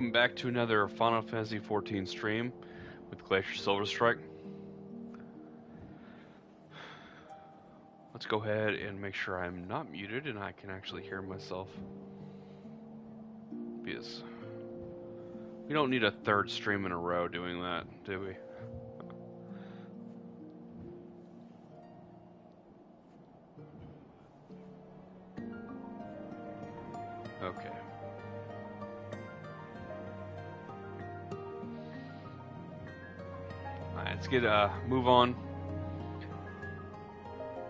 Welcome back to another Final Fantasy XIV stream with Glacier Silverstrike. Let's go ahead and make sure I'm not muted and I can actually hear myself. Because we don't need a third stream in a row doing that, do we? Okay. Alright, let's get move on.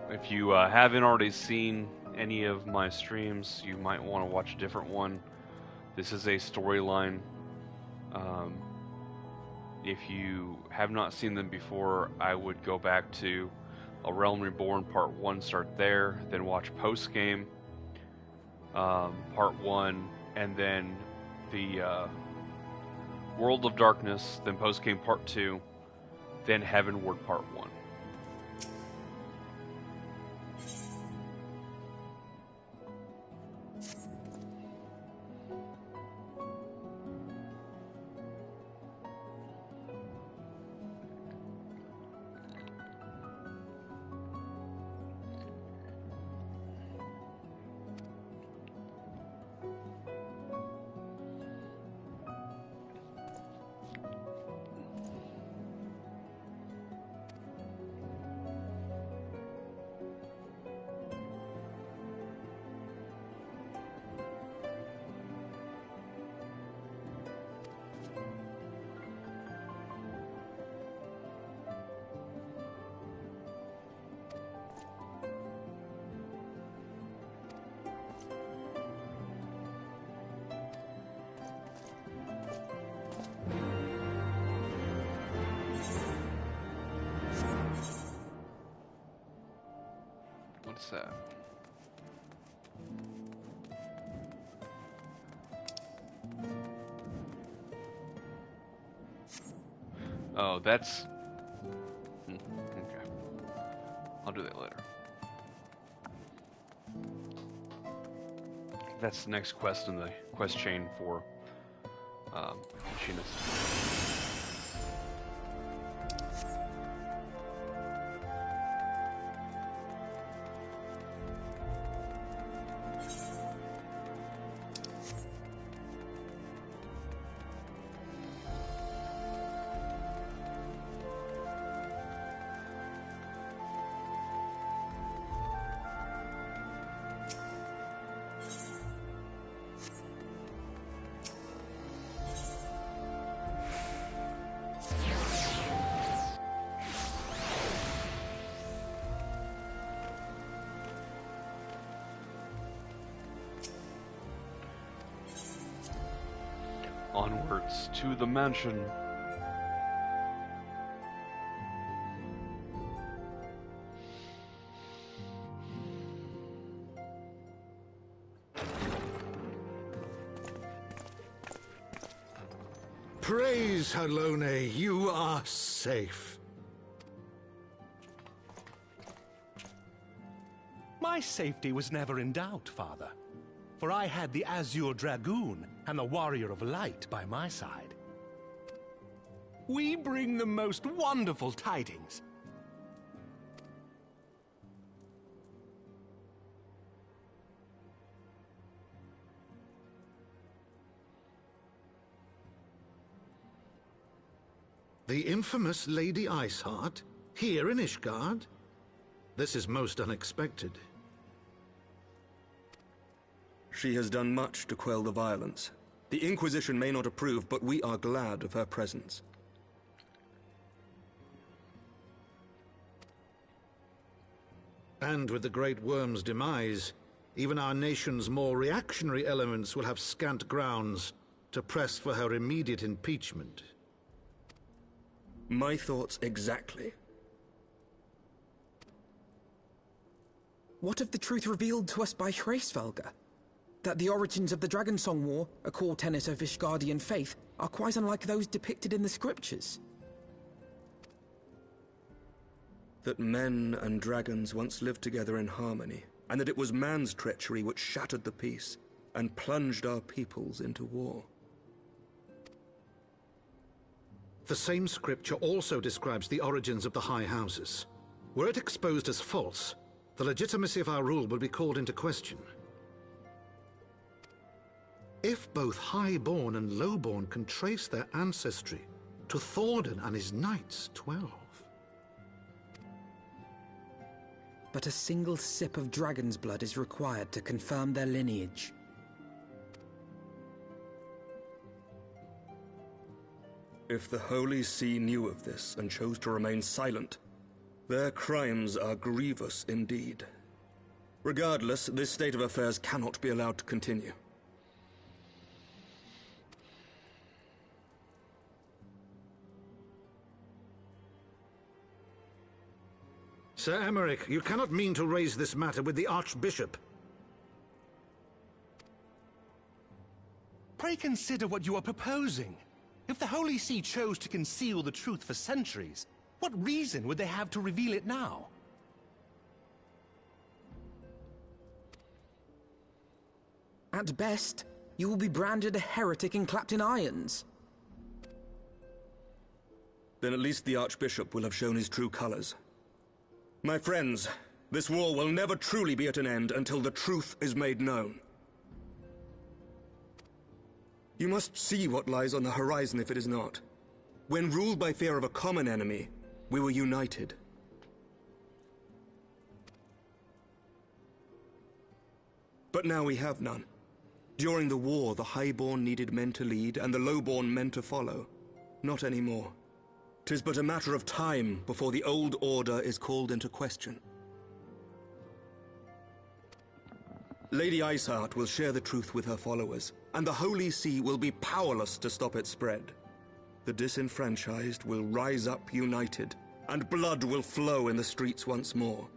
If you haven't already seen any of my streams, you might want to watch a different one. This is a storyline. If you have not seen them before, I would go back to A Realm Reborn Part 1, start there, then watch Post Game Part 1, and then the World of Darkness, then Post Game Part 2, then Heavensward Part 1. What's that? Oh, that's... Okay. I'll do that later. That's the next quest in the quest chain for Machinists. Onwards to the mansion. Praise Halone, you are safe. My safety was never in doubt, Father. For I had the Azure Dragoon and the Warrior of Light by my side. We bring the most wonderful tidings. The infamous Lady Iceheart, here in Ishgard? This is most unexpected. She has done much to quell the violence. The Inquisition may not approve, but we are glad of her presence. And with the Great Worm's demise, even our nation's more reactionary elements will have scant grounds to press for her immediate impeachment. My thoughts exactly. What of the truth revealed to us by Hraesvelga? That the origins of the Dragonsong War, a core tenet of Ishgardian faith, are quite unlike those depicted in the scriptures. That men and dragons once lived together in harmony, and that it was man's treachery which shattered the peace and plunged our peoples into war. The same scripture also describes the origins of the High Houses. Were it exposed as false, the legitimacy of our rule would be called into question. If both Highborn and Lowborn can trace their ancestry to Thordan and his knights, 12. But a single sip of dragon's blood is required to confirm their lineage. If the Holy See knew of this and chose to remain silent, their crimes are grievous indeed. Regardless, this state of affairs cannot be allowed to continue. Sir Emmerich, you cannot mean to raise this matter with the Archbishop. Pray consider what you are proposing. If the Holy See chose to conceal the truth for centuries, what reason would they have to reveal it now? At best, you will be branded a heretic and clapped in irons. Then at least the Archbishop will have shown his true colors. My friends, this war will never truly be at an end until the truth is made known. You must see what lies on the horizon if it is not. When ruled by fear of a common enemy, we were united. But now we have none. During the war, the Highborn needed men to lead, and the Lowborn men to follow. Not anymore. 'Tis but a matter of time before the old order is called into question. Lady Iceheart will share the truth with her followers, and the Holy See will be powerless to stop its spread. The disenfranchised will rise up united, and blood will flow in the streets once more.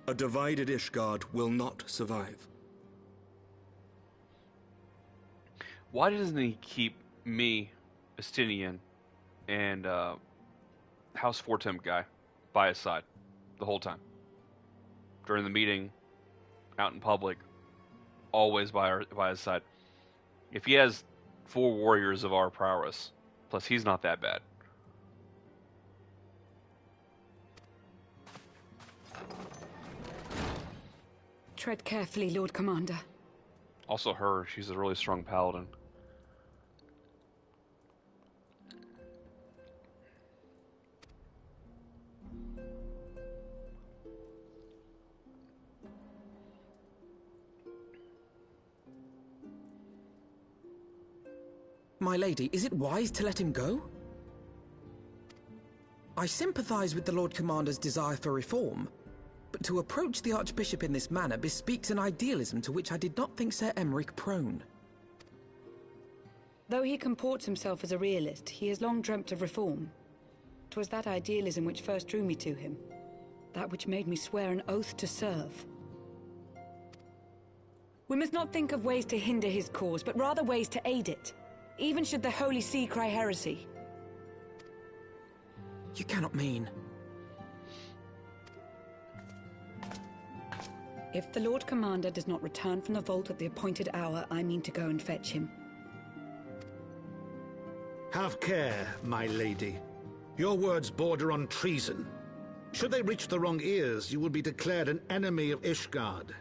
A divided Ishgard will not survive. Why doesn't he keep me, Estinian, and House Fortem guy by his side the whole time? During the meeting, out in public, always by his side. If he has 4 warriors of our prowess, plus he's not that bad. Tread carefully, Lord Commander. Also her, she's a really strong paladin. My lady, is it wise to let him go? I sympathize with the Lord Commander's desire for reform, but to approach the Archbishop in this manner bespeaks an idealism to which I did not think Sir Emmerich prone. Though he comports himself as a realist, he has long dreamt of reform. 'Twas that idealism which first drew me to him, that which made me swear an oath to serve. We must not think of ways to hinder his cause, but rather ways to aid it, even should the Holy See cry heresy. You cannot mean... If the Lord Commander does not return from the vault at the appointed hour, I mean to go and fetch him. Have care, my lady. Your words border on treason. Should they reach the wrong ears, you will be declared an enemy of Ishgard.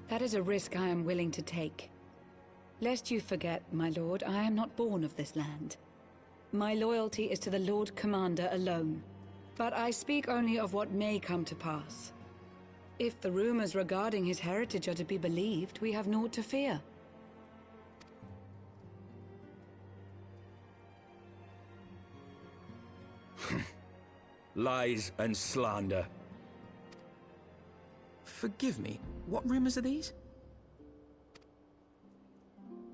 That is a risk I am willing to take. Lest you forget, my lord, I am not born of this land. My loyalty is to the Lord Commander alone. But I speak only of what may come to pass. If the rumors regarding his heritage are to be believed, we have naught to fear. Lies and slander. Forgive me, what rumors are these?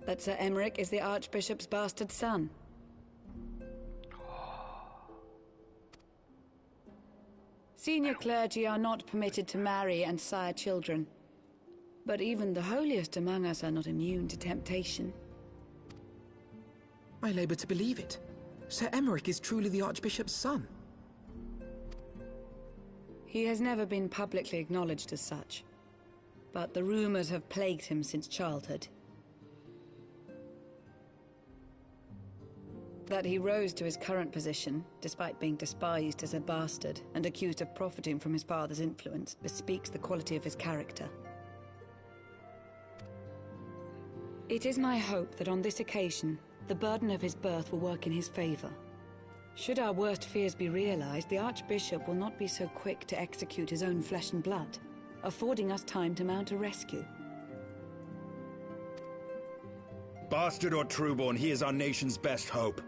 That Sir Emmerich is the Archbishop's bastard son. Senior clergy are not permitted to marry and sire children. But even the holiest among us are not immune to temptation. I labor to believe it. Sir Emmerich is truly the Archbishop's son. He has never been publicly acknowledged as such, but the rumors have plagued him since childhood. That he rose to his current position, despite being despised as a bastard and accused of profiting from his father's influence, bespeaks the quality of his character. It is my hope that on this occasion, the burden of his birth will work in his favor. Should our worst fears be realized, the Archbishop will not be so quick to execute his own flesh and blood, affording us time to mount a rescue. Bastard or trueborn, he is our nation's best hope.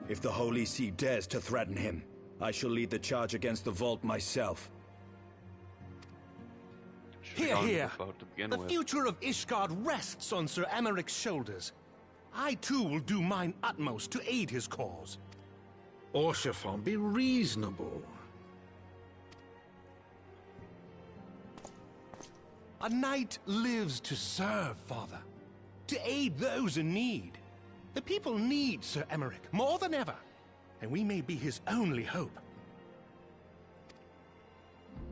If the Holy See dares to threaten him, I shall lead the charge against the Vault myself. Hear, hear! The future of Ishgard rests on Sir Emeric's shoulders. I too will do mine utmost to aid his cause. Orshafon, be reasonable. A knight lives to serve, Father. To aid those in need. The people need Sir Emeric more than ever, and we may be his only hope.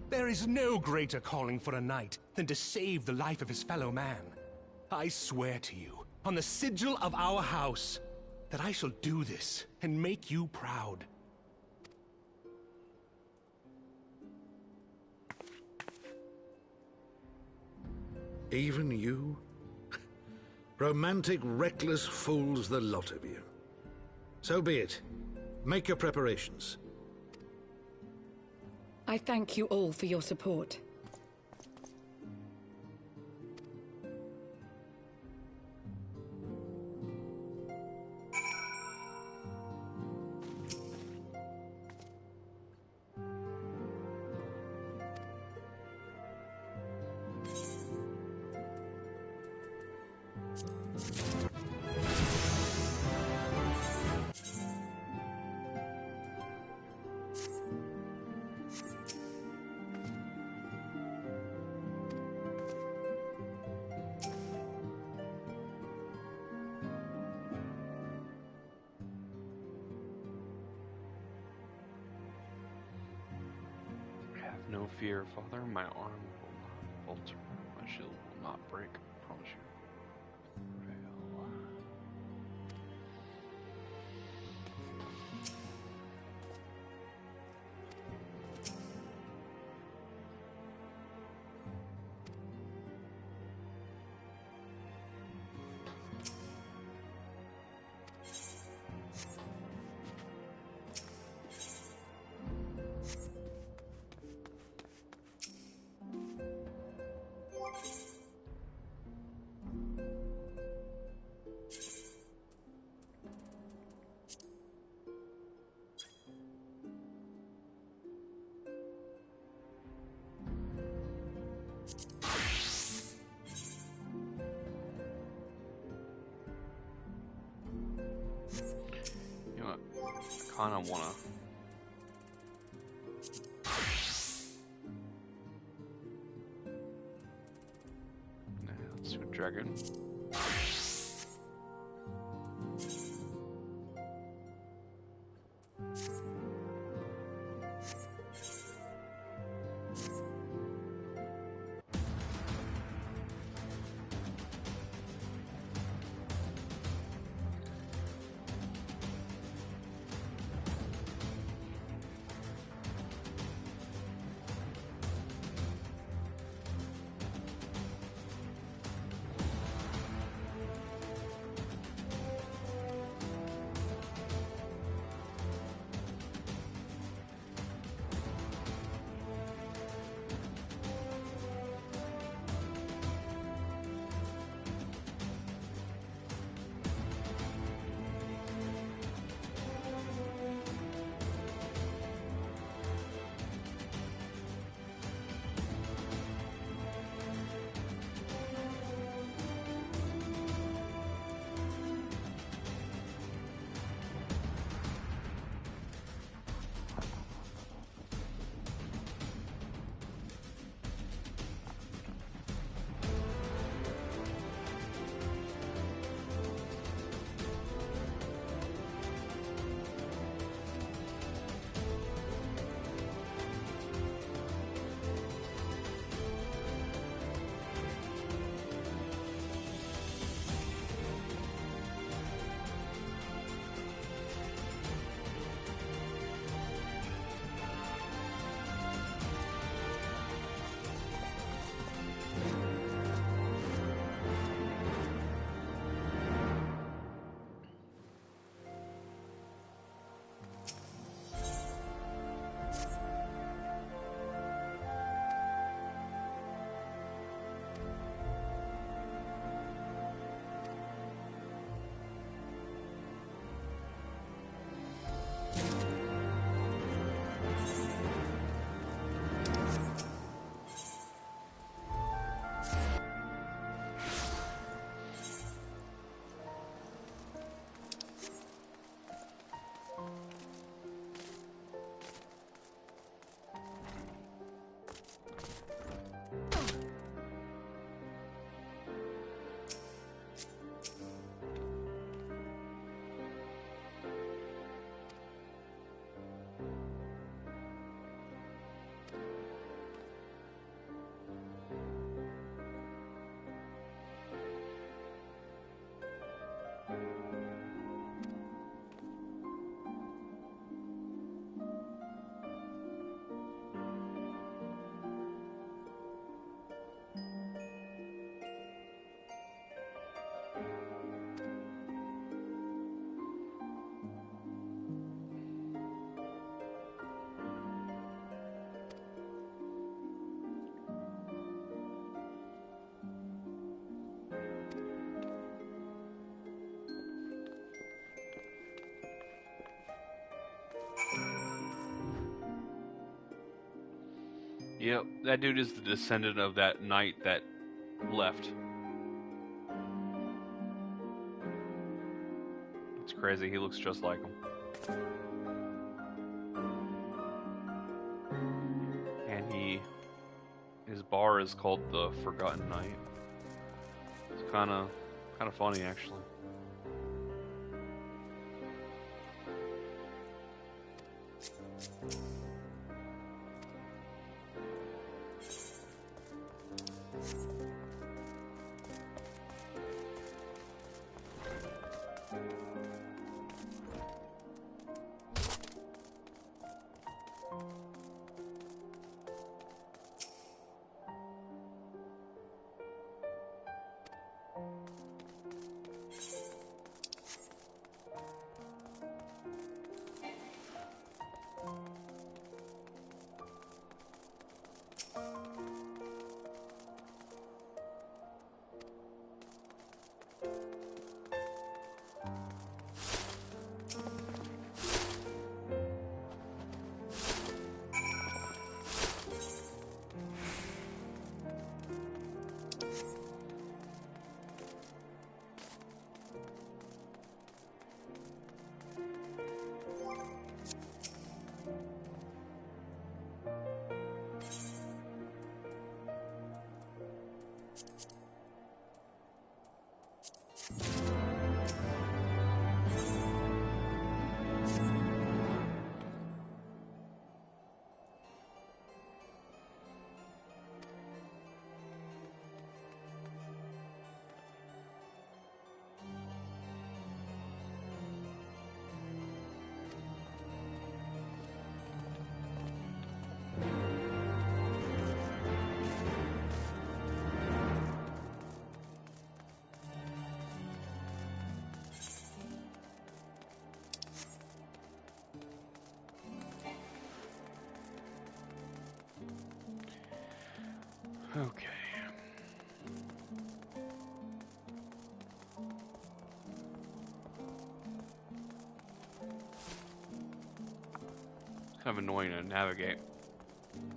There is no greater calling for a knight than to save the life of his fellow man. I swear to you, on the sigil of our house, that I shall do this and make you proud. Even you? Romantic, reckless fools, the lot of you. So be it. Make your preparations. I thank you all for your support. No fear, Father. My arm will not falter. My shield will not break. I promise you. I kind of want to... Nah, let's do a dragon. Yep, that dude is the descendant of that knight that left. It's crazy, he looks just like him. And his bar is called the Forgotten Knight. It's kind of funny, actually. Okay. It's kind of annoying to navigate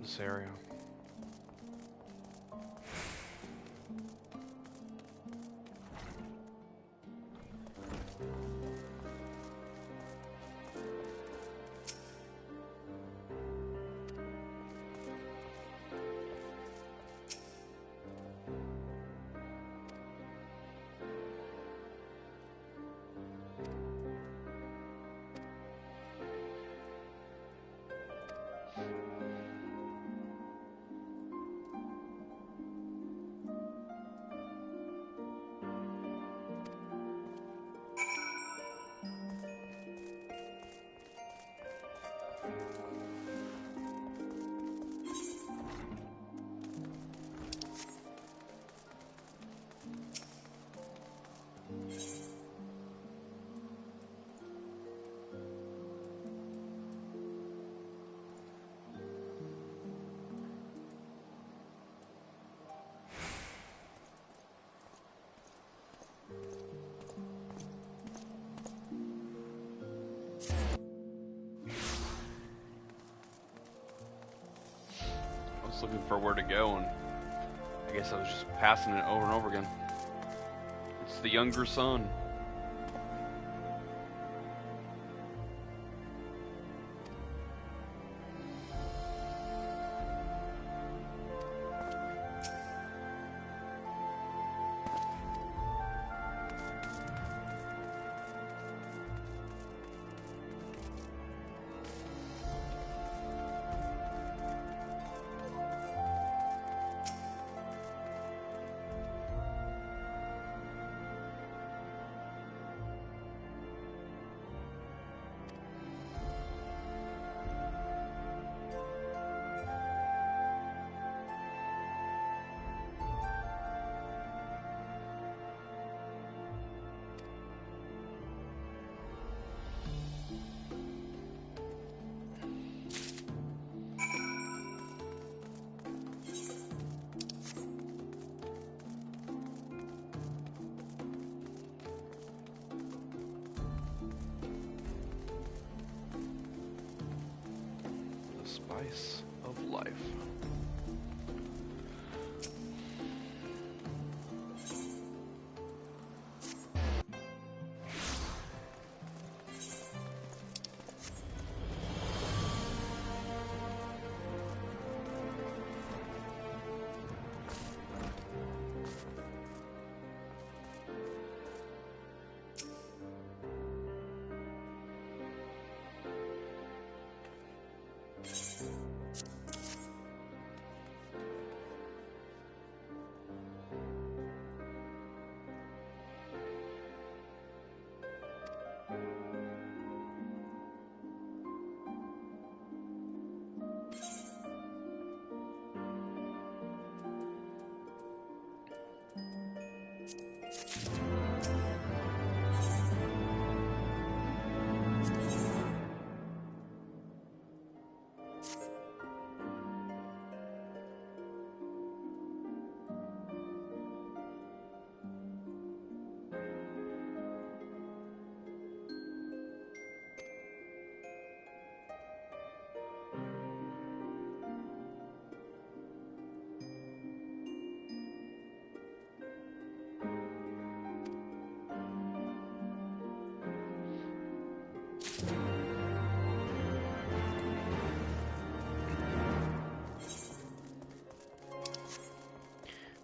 this area. Looking for where to go, and I guess I was just passing it over and over again. It's the younger son. Spice of life.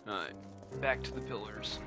Alright, back to the pillars.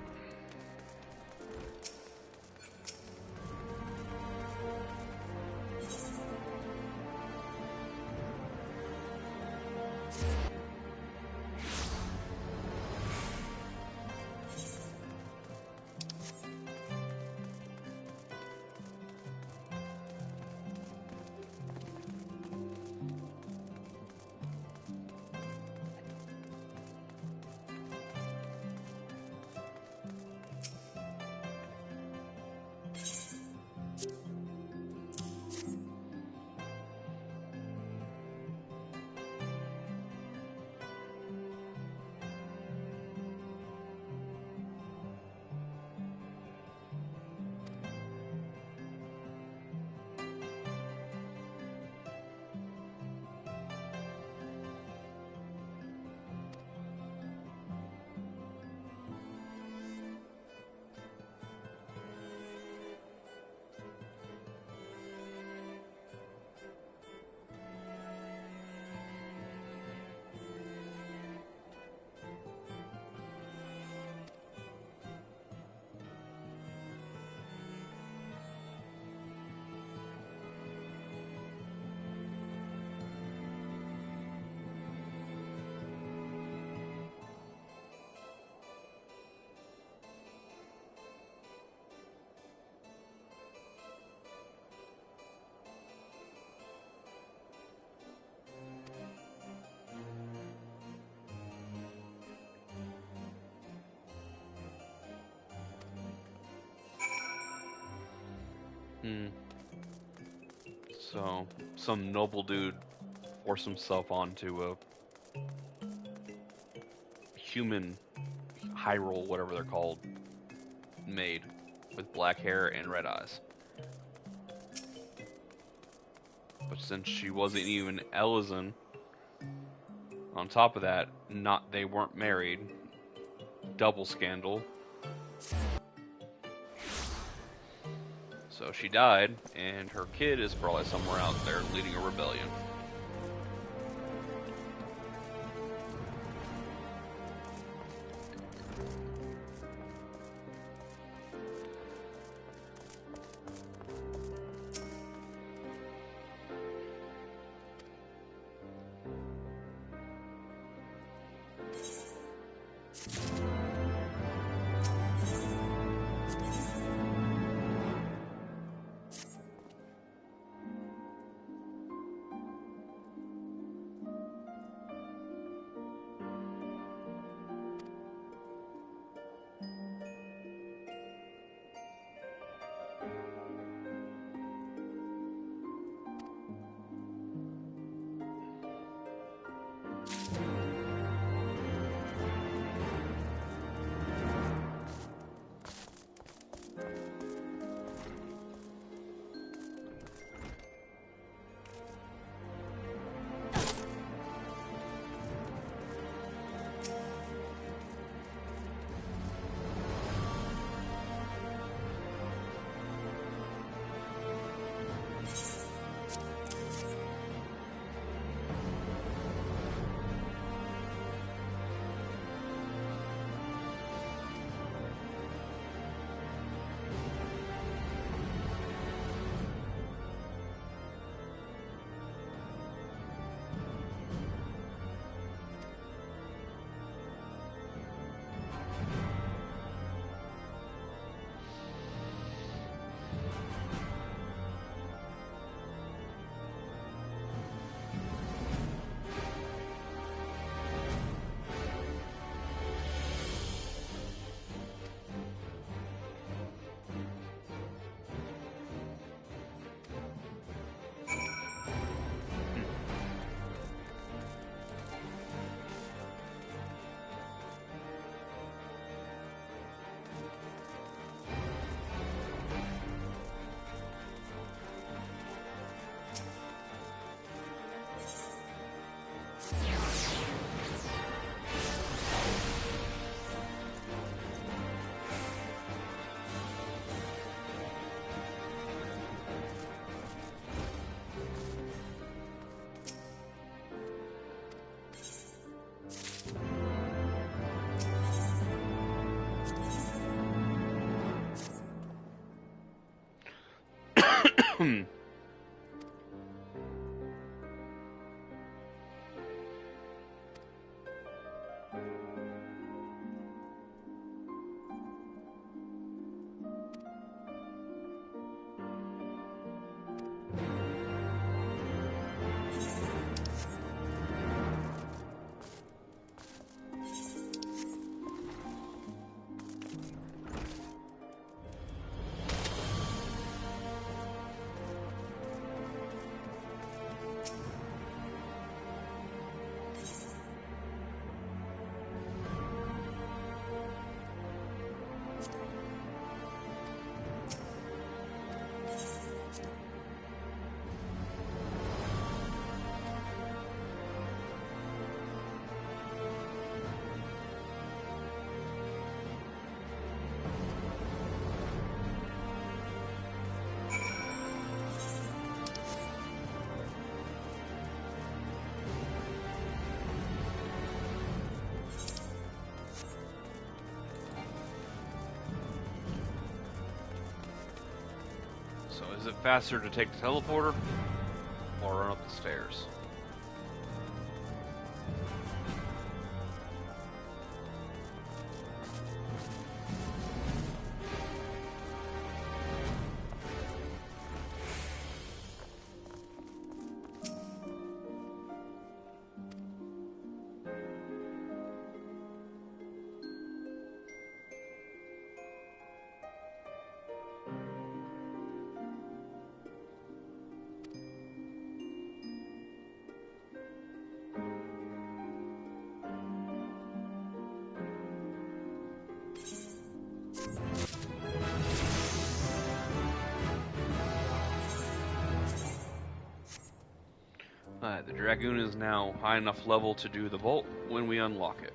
So, some noble dude forced himself onto a human Hyrule, whatever they're called, maid with black hair and red eyes. But since she wasn't even Elysian, on top of that, they weren't married. Double scandal. So she died, and her kid is probably somewhere out there leading a rebellion. So is it faster to take the teleporter or run up the stairs? Alright, the Dragoon is now high enough level to do the vault when we unlock it.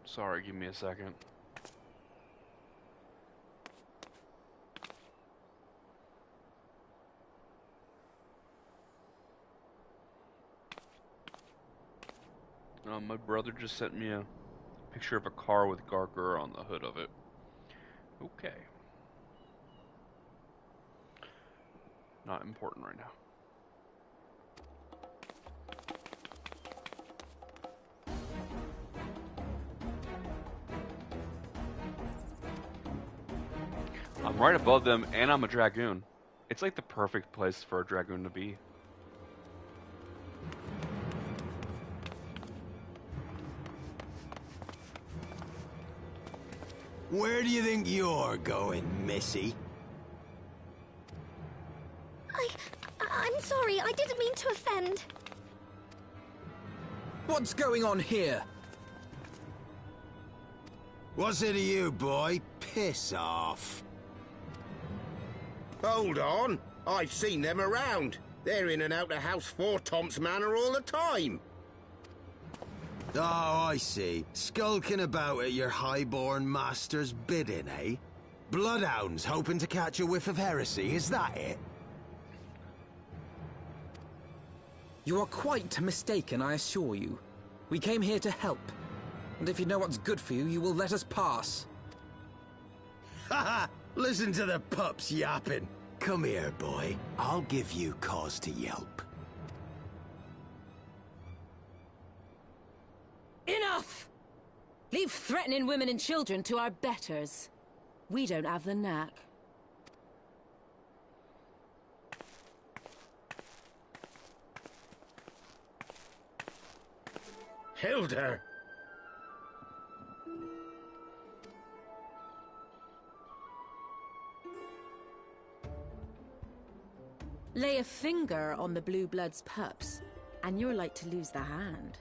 Sorry, give me a second. My brother just sent me a picture of a car with Gargur on the hood of it. Okay. Not important right now. I'm right above them, and I'm a Dragoon. It's like the perfect place for a Dragoon to be. Where do you think you're going, Missy? I'm sorry, I didn't mean to offend. What's going on here? What's it to you, boy? Piss off. Hold on. I've seen them around. They're in and out of House Four Tom's Manor all the time. Oh, I see. Skulking about at your highborn master's bidding, eh? Bloodhounds hoping to catch a whiff of heresy, is that it? You are quite mistaken, I assure you. We came here to help. And if you know what's good for you, you will let us pass. Haha! Listen to the pups yapping. Come here, boy. I'll give you cause to yelp. Enough! Leave threatening women and children to our betters. We don't have the knack. Hilda! Lay a finger on the Blue Blood's pups, and you're like to lose the hand.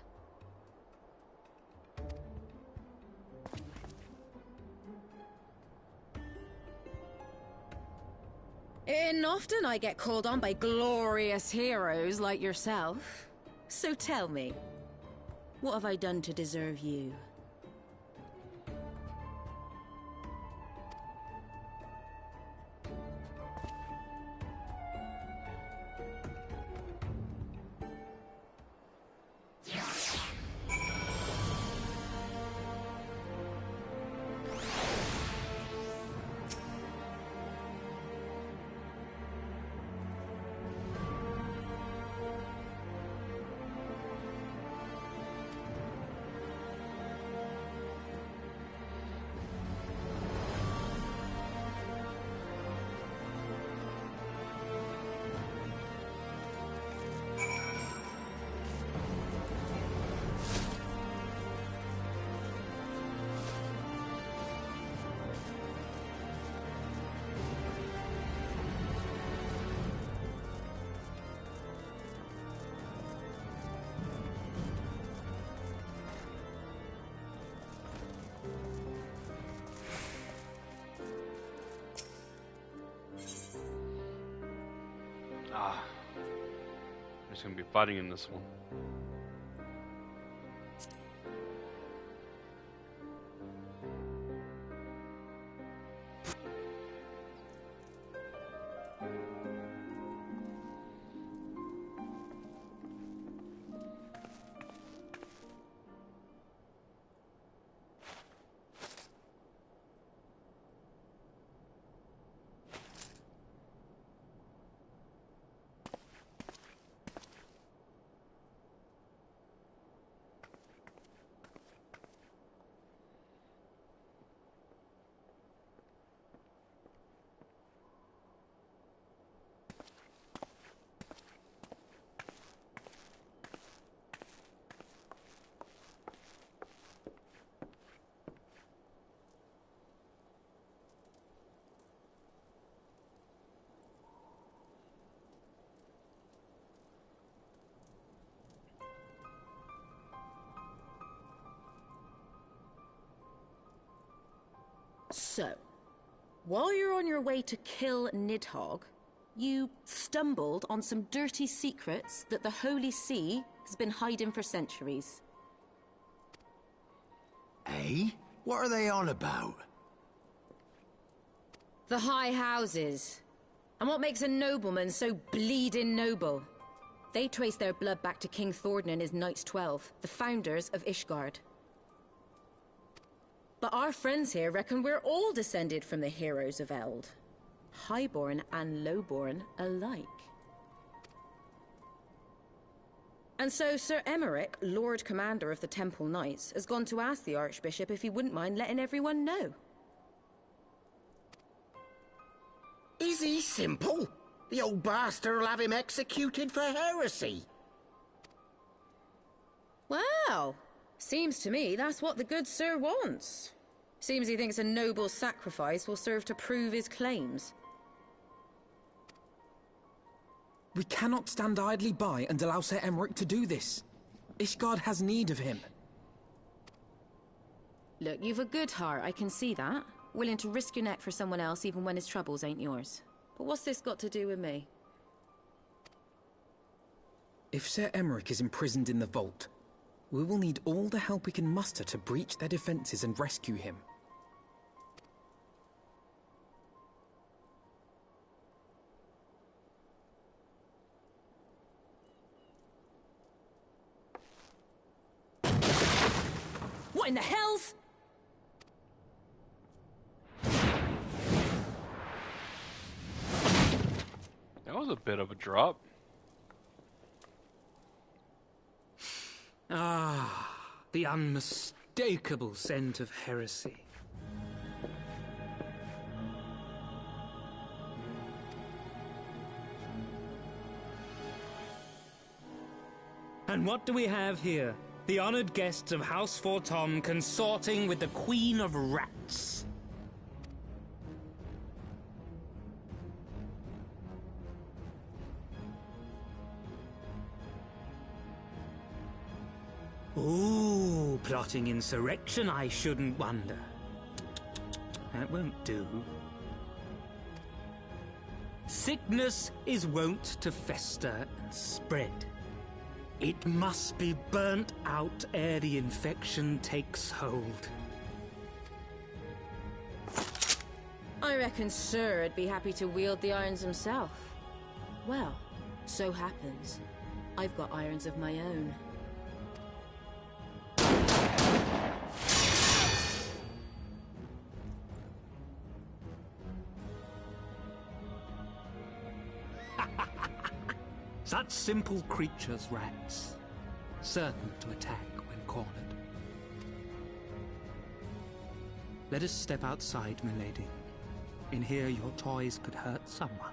And often I get called on by glorious heroes like yourself. So tell me, what have I done to deserve you? There's gonna be fighting in this one. So, while you're on your way to kill Nidhogg, you stumbled on some dirty secrets that the Holy See has been hiding for centuries. Eh? What are they on about? The High Houses. And what makes a nobleman so bleeding noble? They trace their blood back to King Thordan and his Knights 12, the founders of Ishgard. But our friends here reckon we're all descended from the heroes of Eld. Highborn and lowborn alike. And so Sir Emeric, Lord Commander of the Temple Knights, has gone to ask the Archbishop if he wouldn't mind letting everyone know. Is he simple? The old bastard will have him executed for heresy. Well, seems to me that's what the good sir wants. Seems he thinks a noble sacrifice will serve to prove his claims. We cannot stand idly by and allow Sir Emeric to do this. Ishgard has need of him. Look, you've a good heart, I can see that. Willing to risk your neck for someone else even when his troubles ain't yours. But what's this got to do with me? If Sir Emeric is imprisoned in the vault, we will need all the help we can muster to breach their defenses and rescue him. a bit of a drop. Ah, the unmistakable scent of heresy. And what do we have here? The honored guests of House Fortom consorting with the Queen of Rats. Ooh, plotting insurrection, I shouldn't wonder. That won't do. Sickness is wont to fester and spread. It must be burnt out ere the infection takes hold. I reckon Sir would be happy to wield the irons himself. Well, so happens I've got irons of my own. Such simple creatures, rats. Certain to attack when cornered. Let us step outside, milady. In here your toys could hurt someone.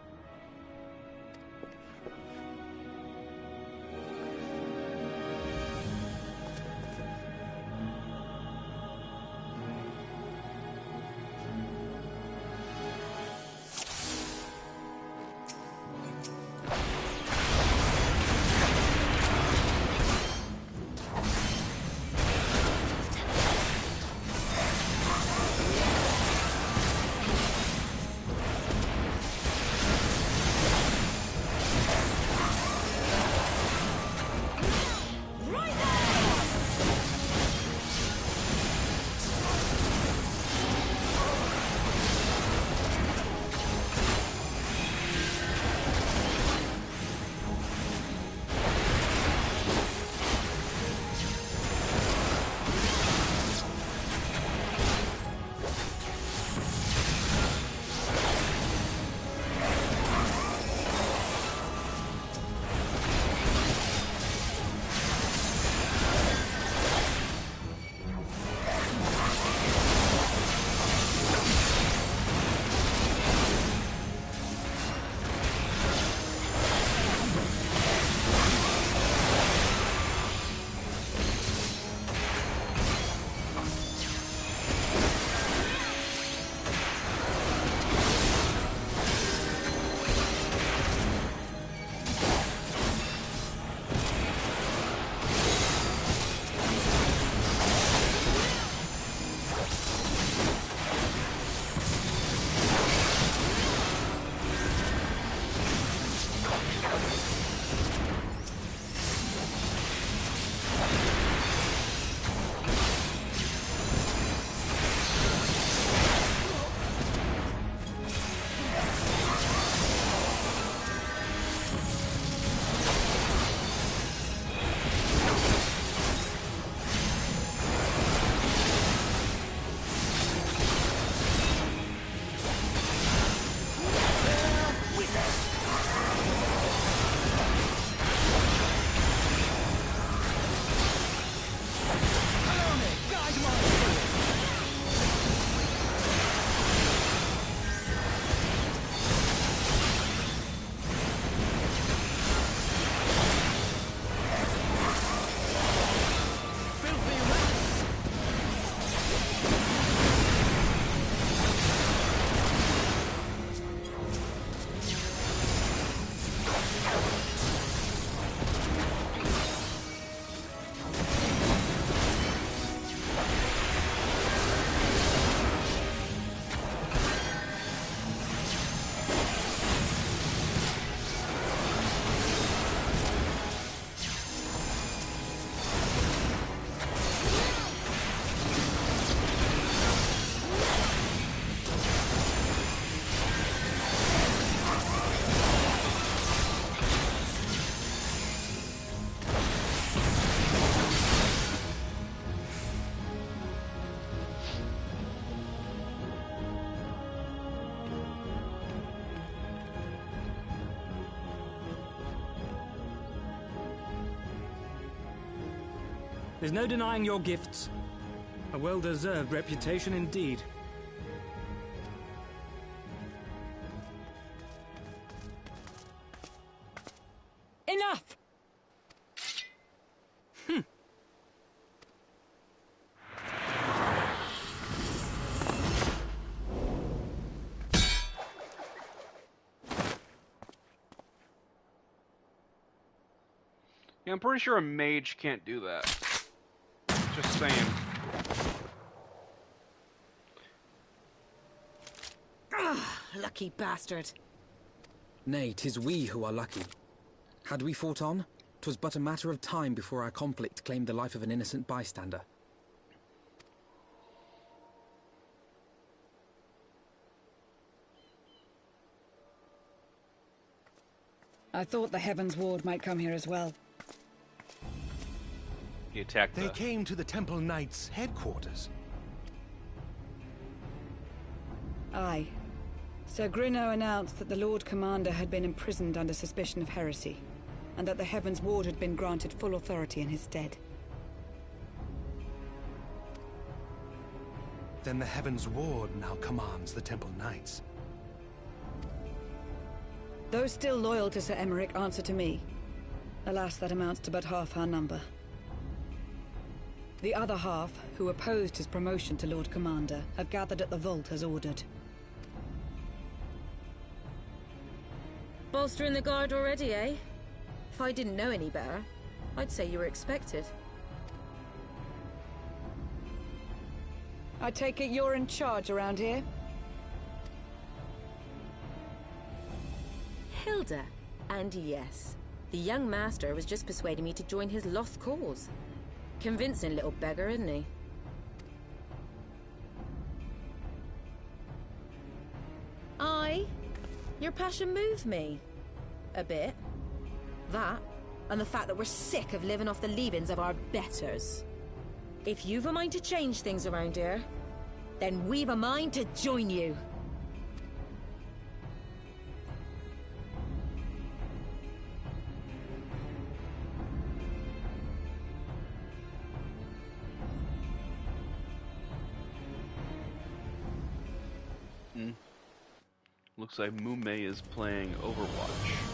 There's no denying your gifts. A well-deserved reputation indeed. Enough! Yeah, I'm pretty sure a mage can't do that. Just saying. Lucky bastard. Nay, 'tis we who are lucky. Had we fought on, 'twas but a matter of time before our conflict claimed the life of an innocent bystander. I thought the Heavensward might come here as well. He attacked They came to the Temple Knights' headquarters. Aye. Sir Grinno announced that the Lord Commander had been imprisoned under suspicion of heresy, and that the Heavensward had been granted full authority in his stead. Then the Heavensward now commands the Temple Knights. Those still loyal to Sir Emmerich answer to me. Alas, that amounts to but half our number. The other half, who opposed his promotion to Lord Commander, have gathered at the vault as ordered. Bolstering the guard already, eh? If I didn't know any better, I'd say you were expected. I take it you're in charge around here? Hilda. And yes, the young master was just persuading me to join his lost cause. Convincing little beggar, isn't he? Aye. Your passion moved me. A bit. That, and the fact that we're sick of living off the leavings of our betters. If you've a mind to change things around here, then we've a mind to join you. Looks like Mume is playing Overwatch.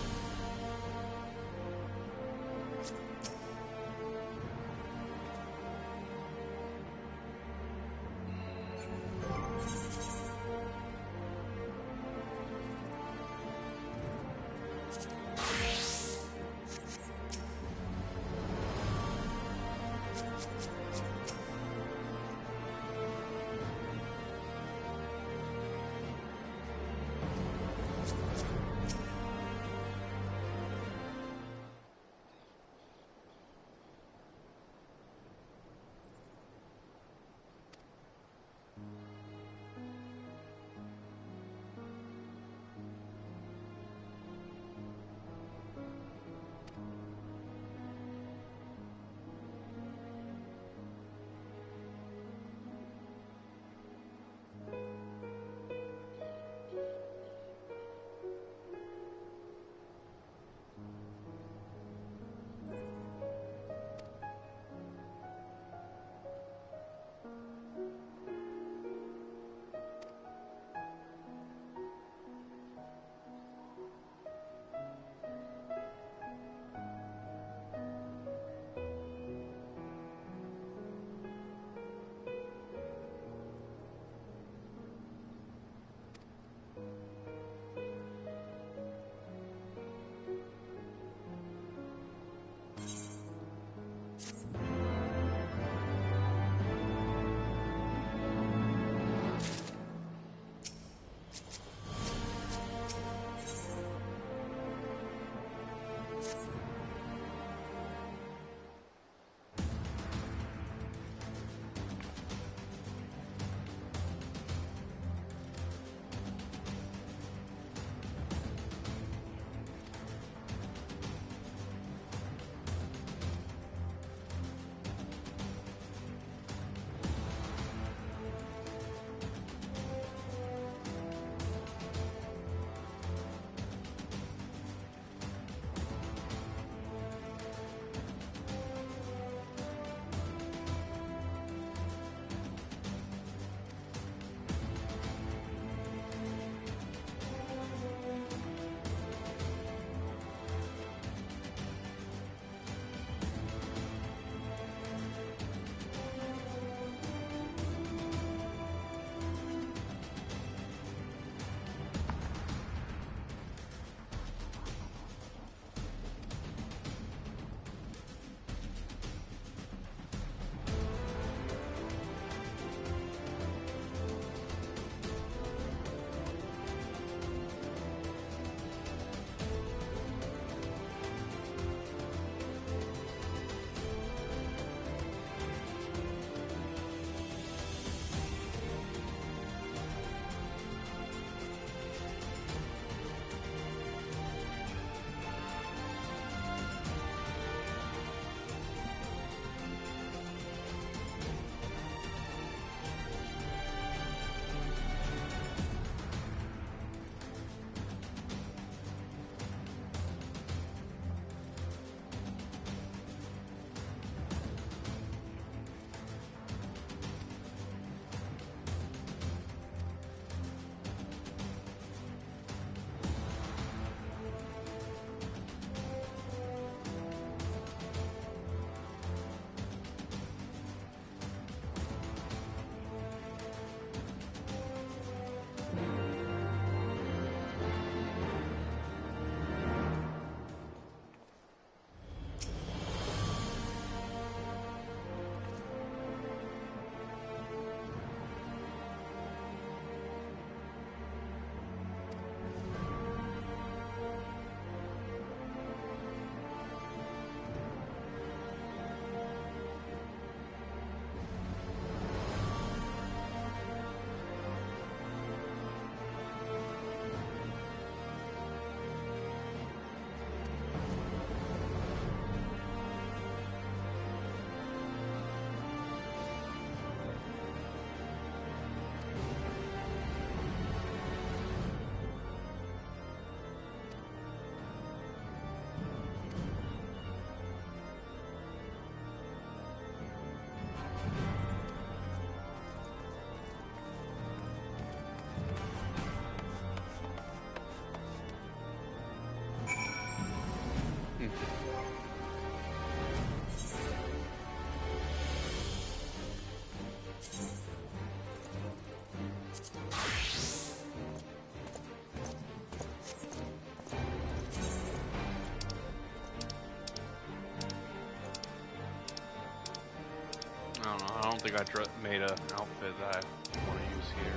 think I made an outfit that I want to use here.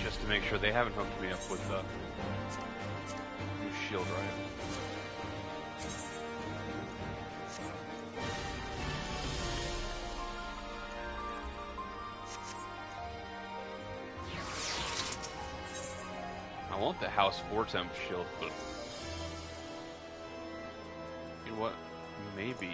Just to make sure they haven't hooked me up with the new shield, right? I want the House 4 temp shield, but you know what? Maybe.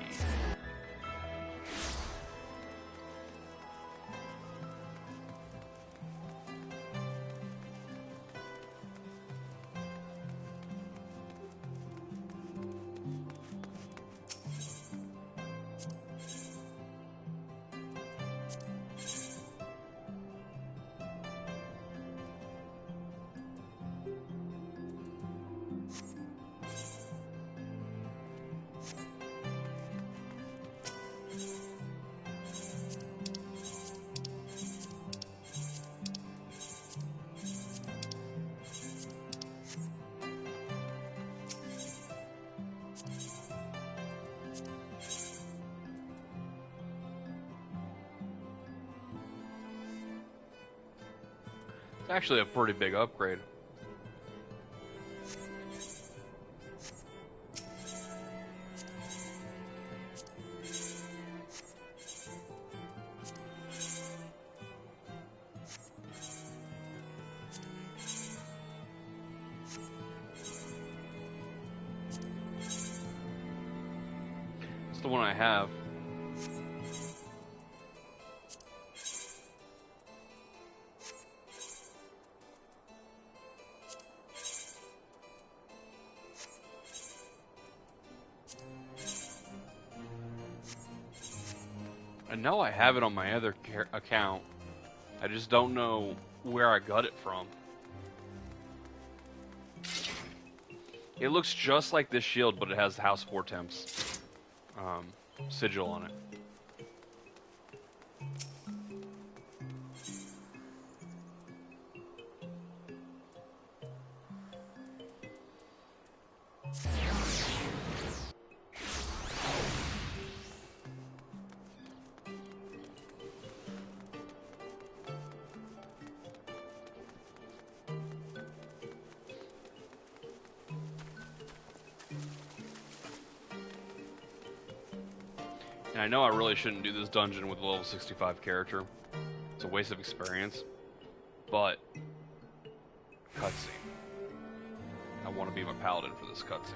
It's actually a pretty big upgrade. It's the one I have. I know I have it on my other account. I just don't know where I got it from. It looks just like this shield, but it has the House 4 Temps sigil on it. And I know I really shouldn't do this dungeon with a level 65 character. It's a waste of experience. But cutscene. I want to be my paladin for this cutscene.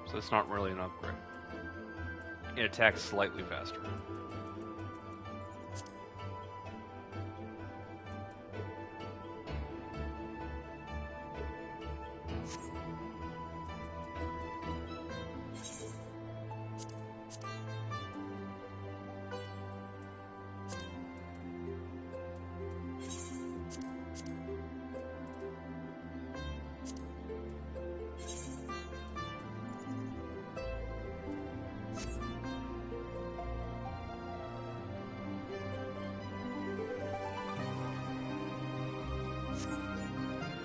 So it's not really an upgrade. It attacks slightly faster.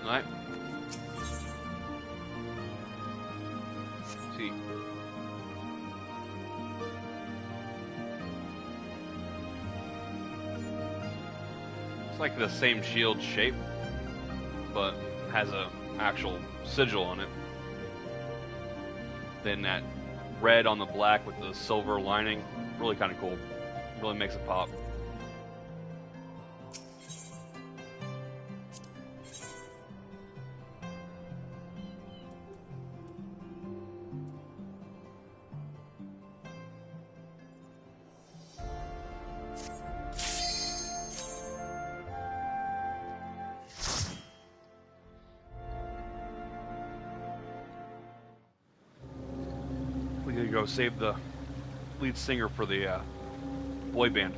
Right. See. It's like the same shield shape, but has a actual sigil on it. Then that red on the black with the silver lining, really kind of cool. Really makes it pop. We gotta go save the lead singer for the boy band.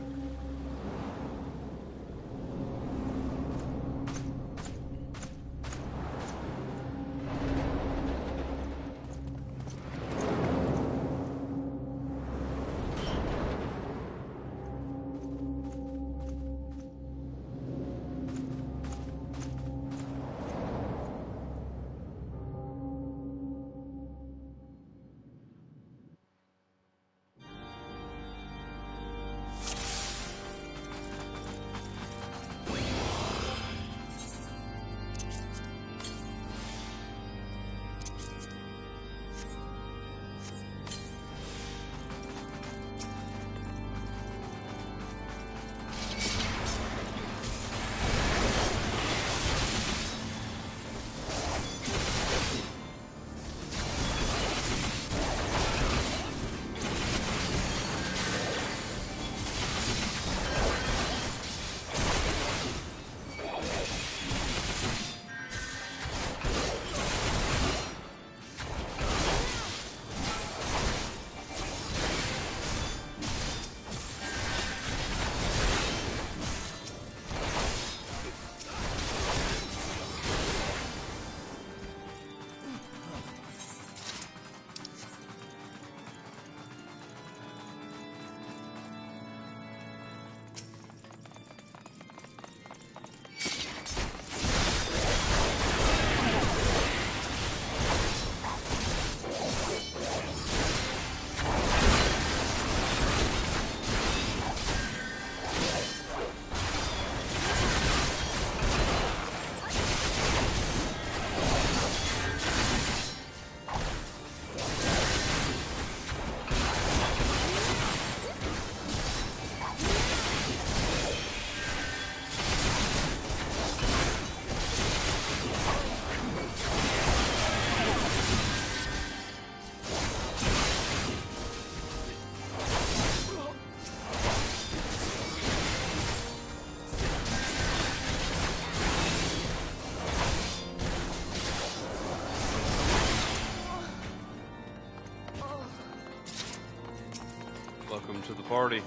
Welcome to the party.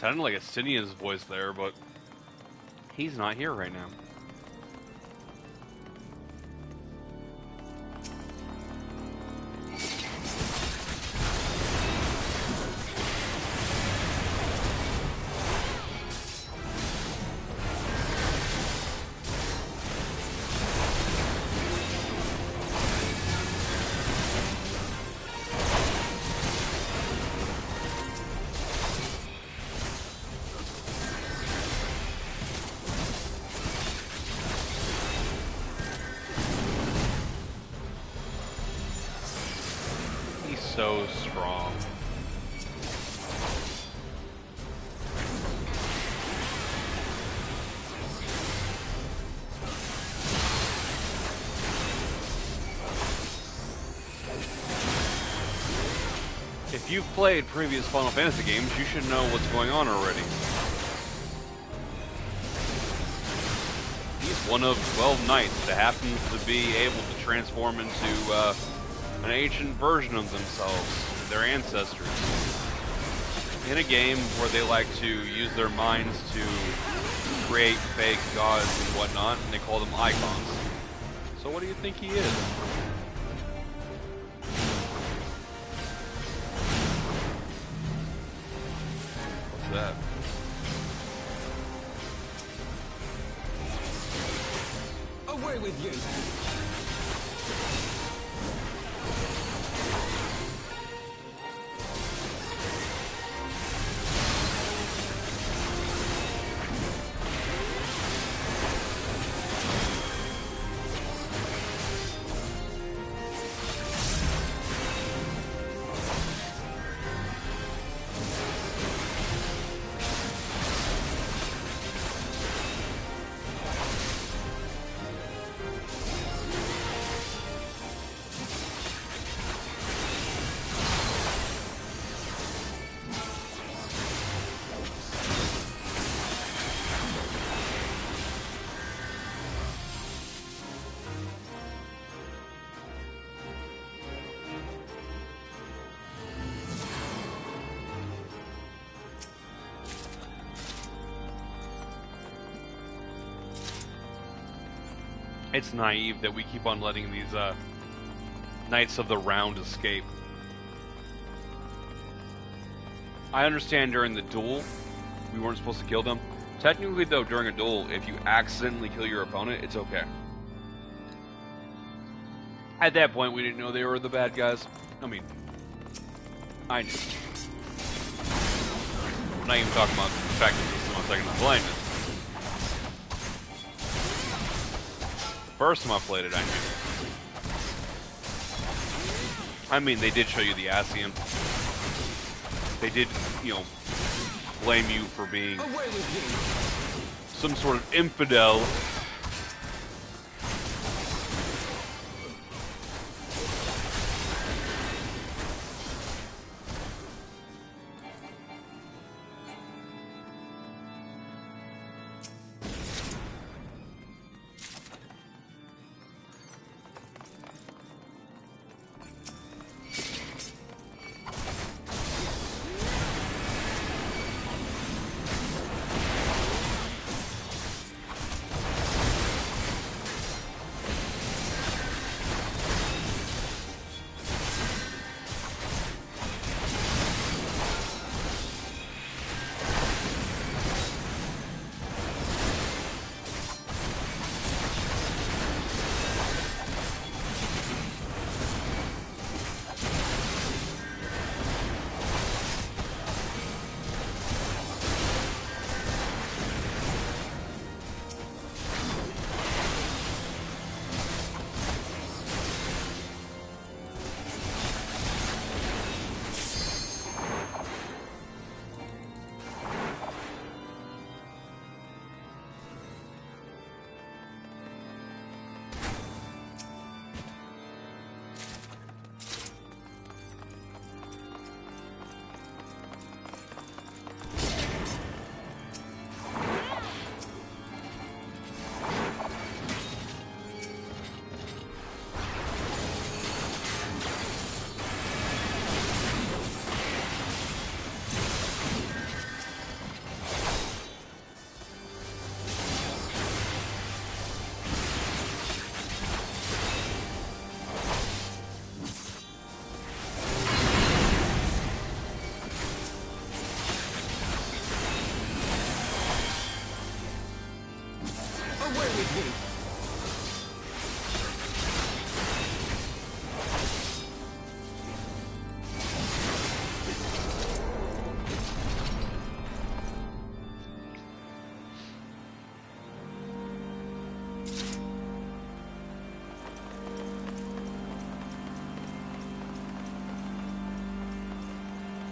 Sounded like Estinian's voice there, but he's not here right now. So strong. If you've played previous Final Fantasy games, you should know what's going on already. He's one of 12 knights that happens to be able to transform into an ancient version of themselves, their ancestors. In a game where they like to use their minds to create fake gods and whatnot, and they call them icons. So what do you think he is? What's that? Away with you! It's naive that we keep on letting these Knights of the Round escape. I understand during the duel, we weren't supposed to kill them. Technically, though, during a duel, if you accidentally kill your opponent, it's okay. At that point, we didn't know they were the bad guys. I mean, I knew. I'm not even talking about the fact that this is my second time playing this. First time I played it, I knew. I mean, they did show you the Ascian. They did, you know, blame you for being some sort of infidel.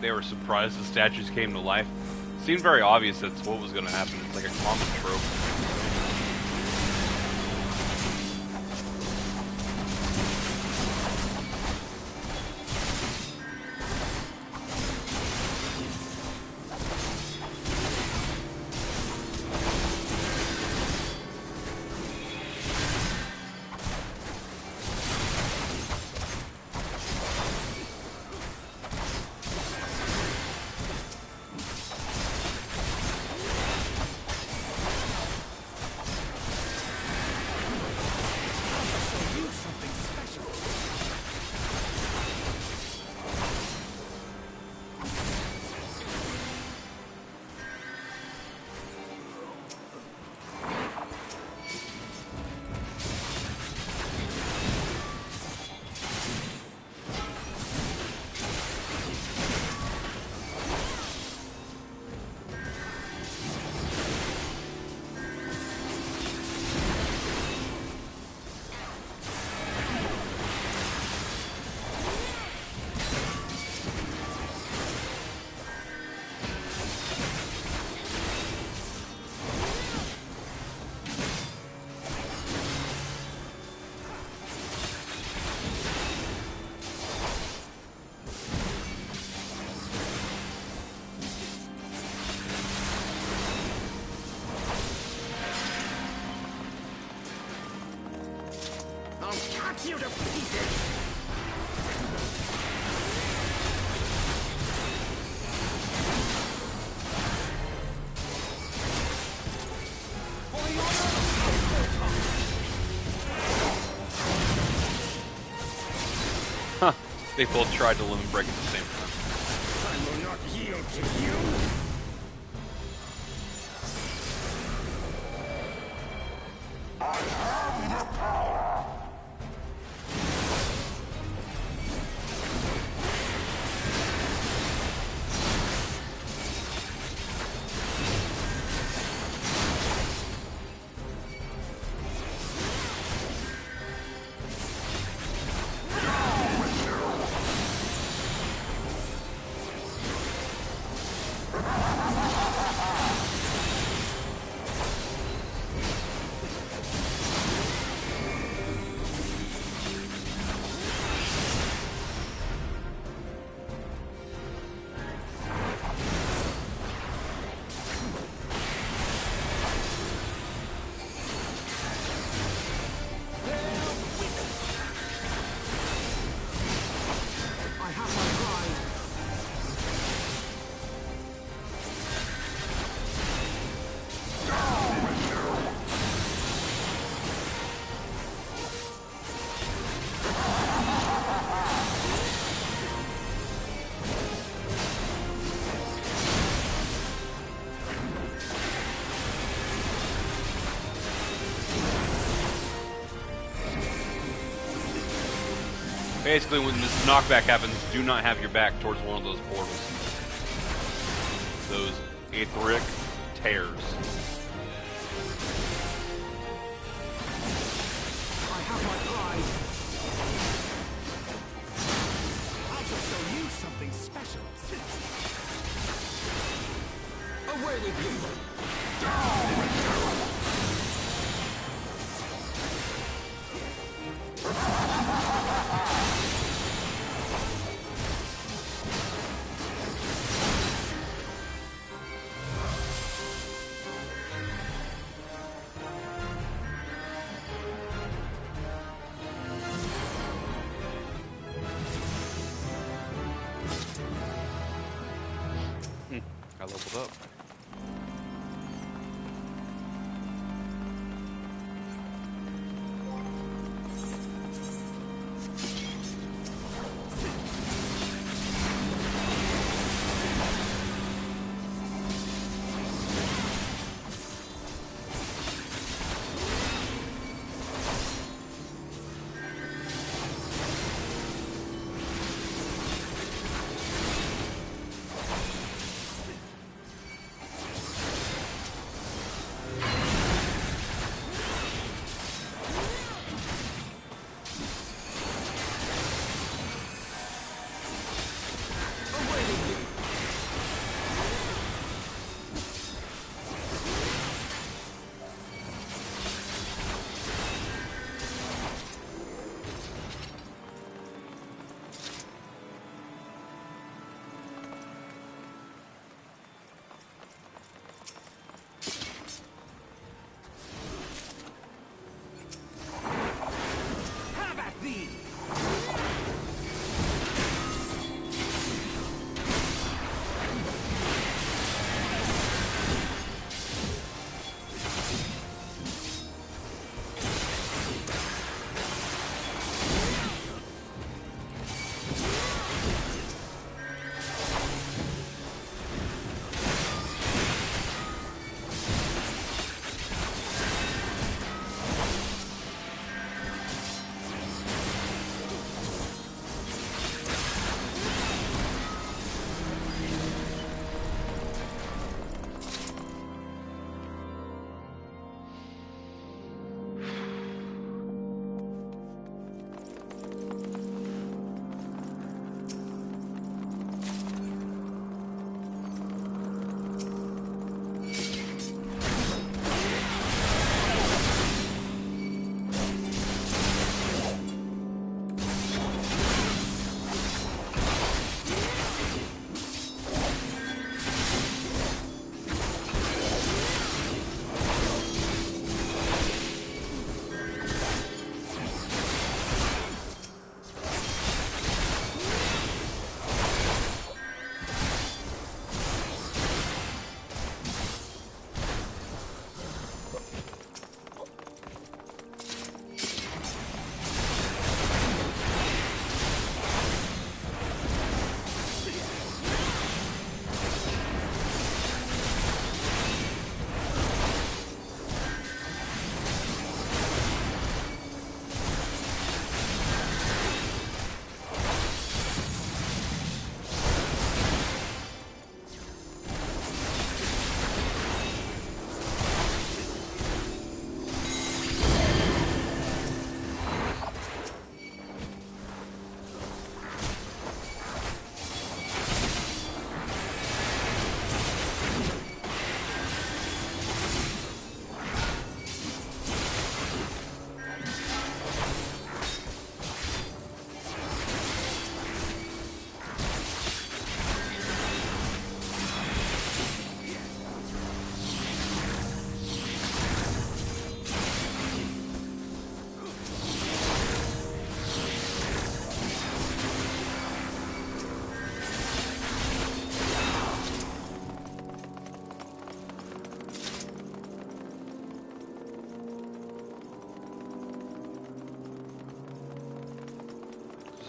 They were surprised the statues came to life. It seemed very obvious that's what was going to happen. It's like a common trope. cut you to pieces! Huh. They both tried to limit break at the same time. I will not yield to you! I have the power! Basically, when this knockback happens, do not have your back towards one of those portals. Those etheric tears. I have my pride! I shall show you something special. Away with you! Down with you! I leveled up.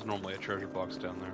There's normally a treasure box down there.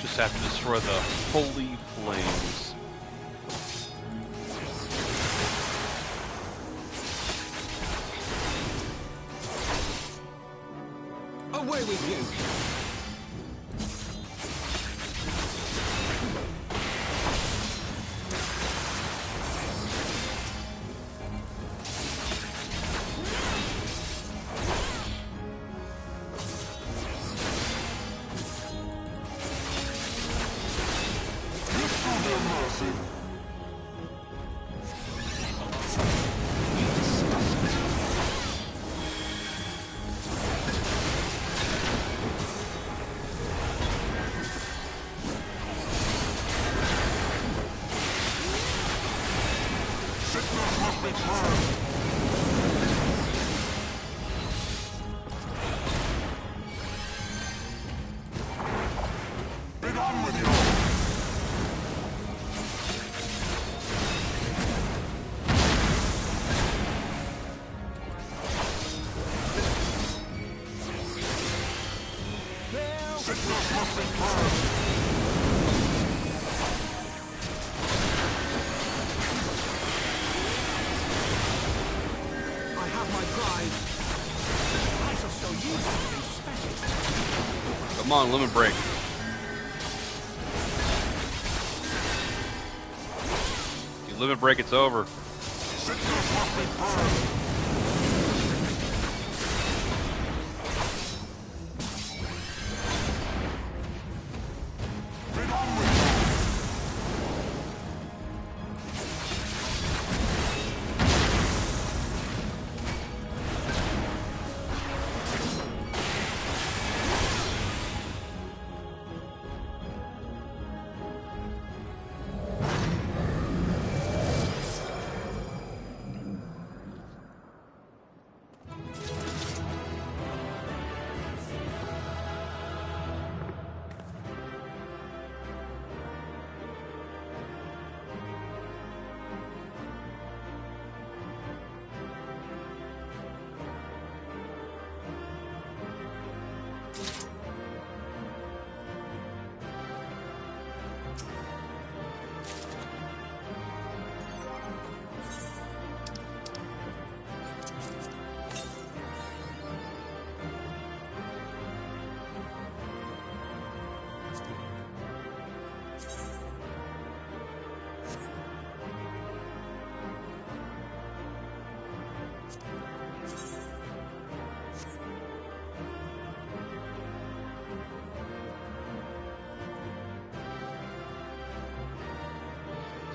Just have to destroy the holy flames. Away with you! Come on, limit break. You limit break, it's over.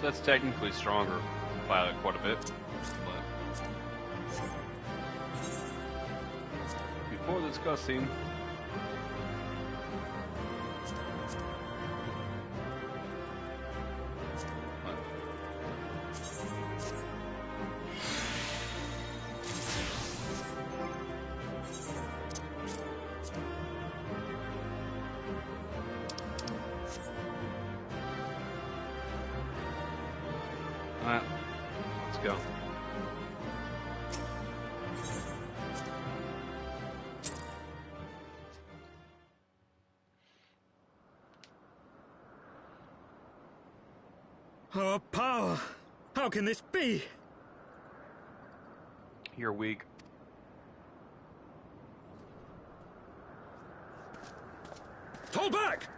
So that's technically stronger by quite a bit. But before this cutscene, alright, let's go. Our power! How can this be? You're weak. Fall back!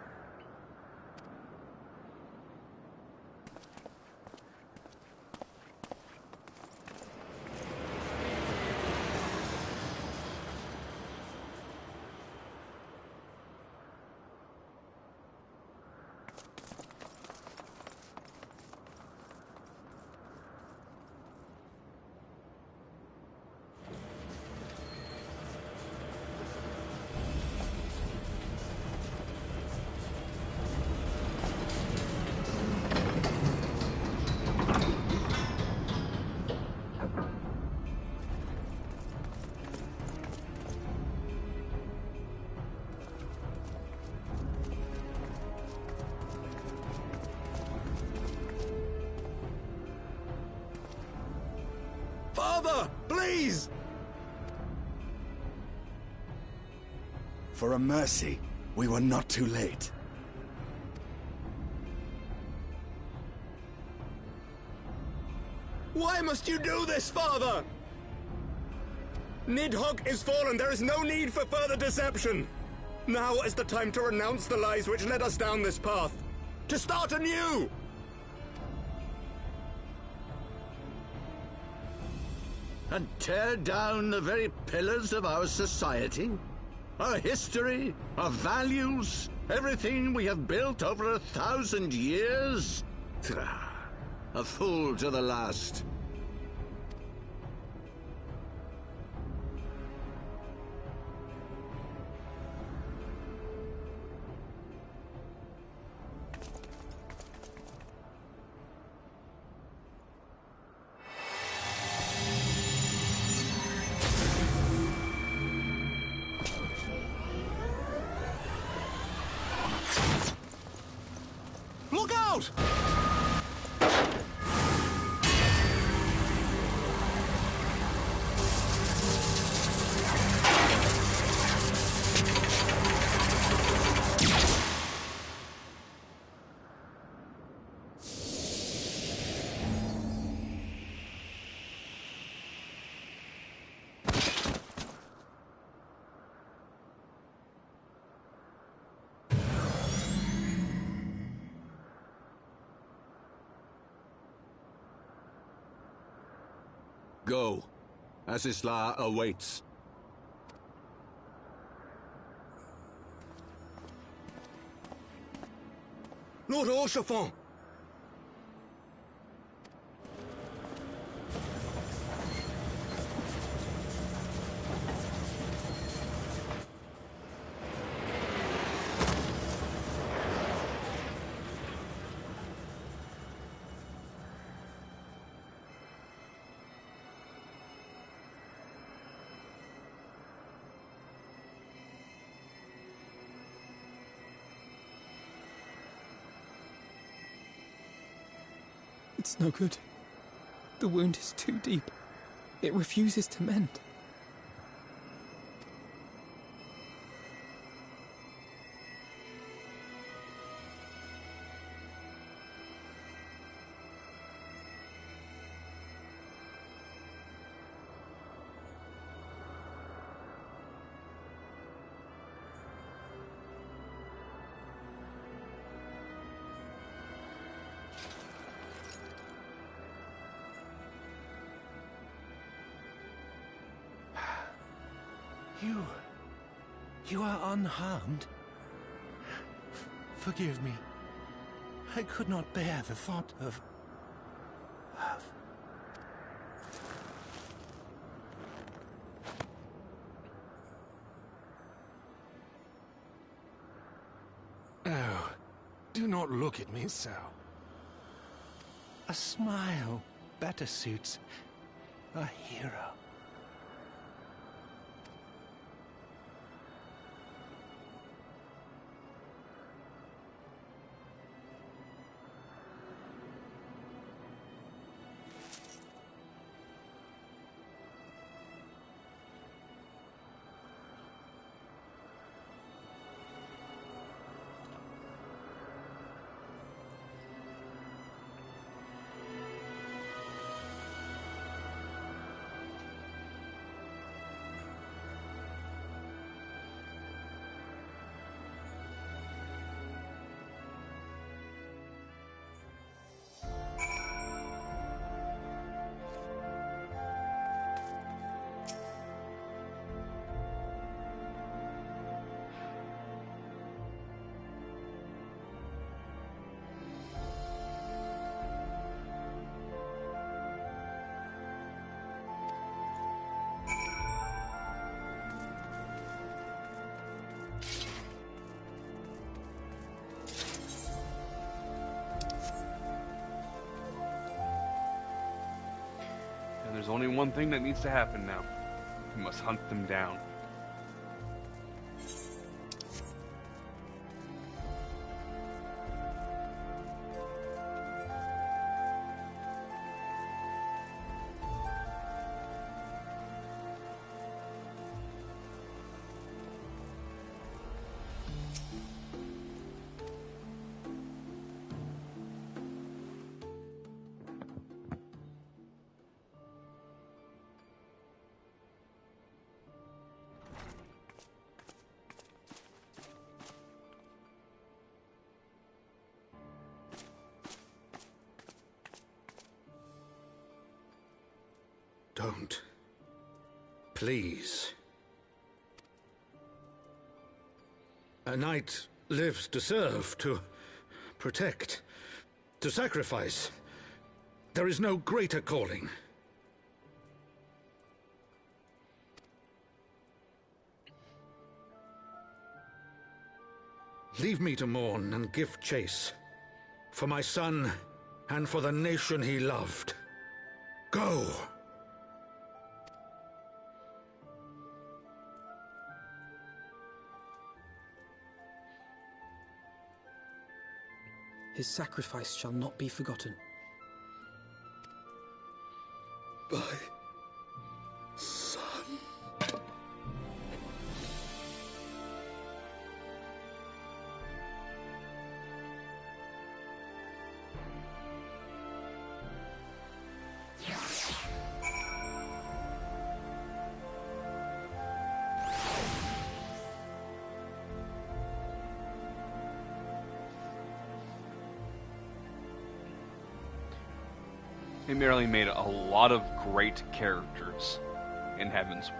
Father, please! For a mercy, we were not too late. Why must you do this, Father? Nidhogg is fallen. There is no need for further deception. Now is the time to renounce the lies which led us down this path. To start anew! And tear down the very pillars of our society? Our history, our values, everything we have built over 1,000 years? A fool to the last. Look out! Go. Asisla awaits. Lord Orchefort! It's no good. The wound is too deep. It refuses to mend. You are unharmed? Forgive me. I could not bear the thought of... have. Oh, do not look at me so. A smile better suits a hero. And there's only one thing that needs to happen now. We must hunt them down. Don't. Please. A knight lives to serve, to protect, to sacrifice. There is no greater calling. Leave me to mourn and give chase. For my son, and for the nation he loved. Go! His sacrifice shall not be forgotten. My son. They merely made a lot of great characters in Heavensward.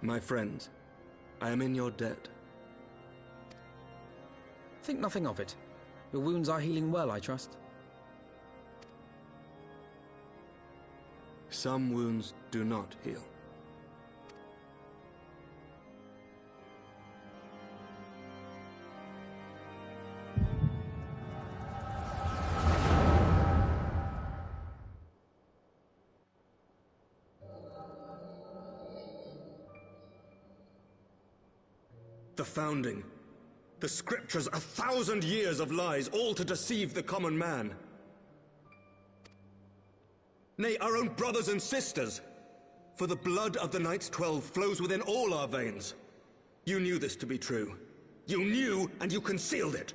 My friends, I am in your debt. Think nothing of it. Your wounds are healing well, I trust. Some wounds do not heal. The Founding. The Scriptures, 1,000 years of lies, all to deceive the common man. Nay, our own brothers and sisters. For the blood of the Knights 12 flows within all our veins. You knew this to be true. You knew, and you concealed it.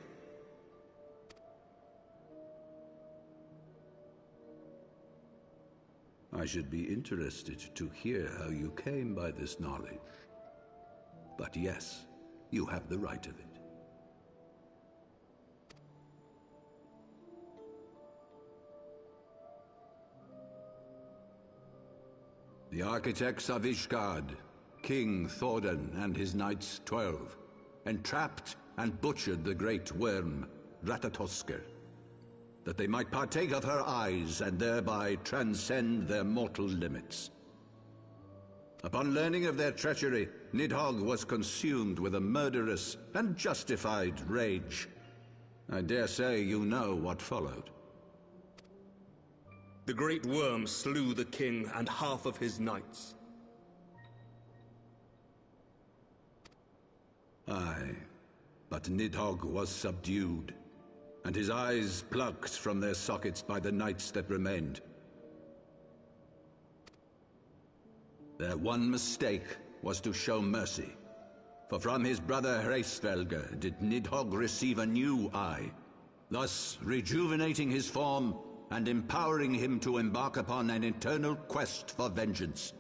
I should be interested to hear how you came by this knowledge. But yes, you have the right of it. The architects of Ishgard, King Thordan and his Knights 12, entrapped and butchered the great worm, Ratatoskr, that they might partake of her eyes and thereby transcend their mortal limits. Upon learning of their treachery, Nidhogg was consumed with a murderous and justified rage. I dare say you know what followed. The great worm slew the king and half of his knights. Aye, but Nidhogg was subdued, and his eyes plucked from their sockets by the knights that remained. Their one mistake was to show mercy, for from his brother Hreysvelgr did Nidhogg receive a new eye, thus rejuvenating his form and empowering him to embark upon an eternal quest for vengeance.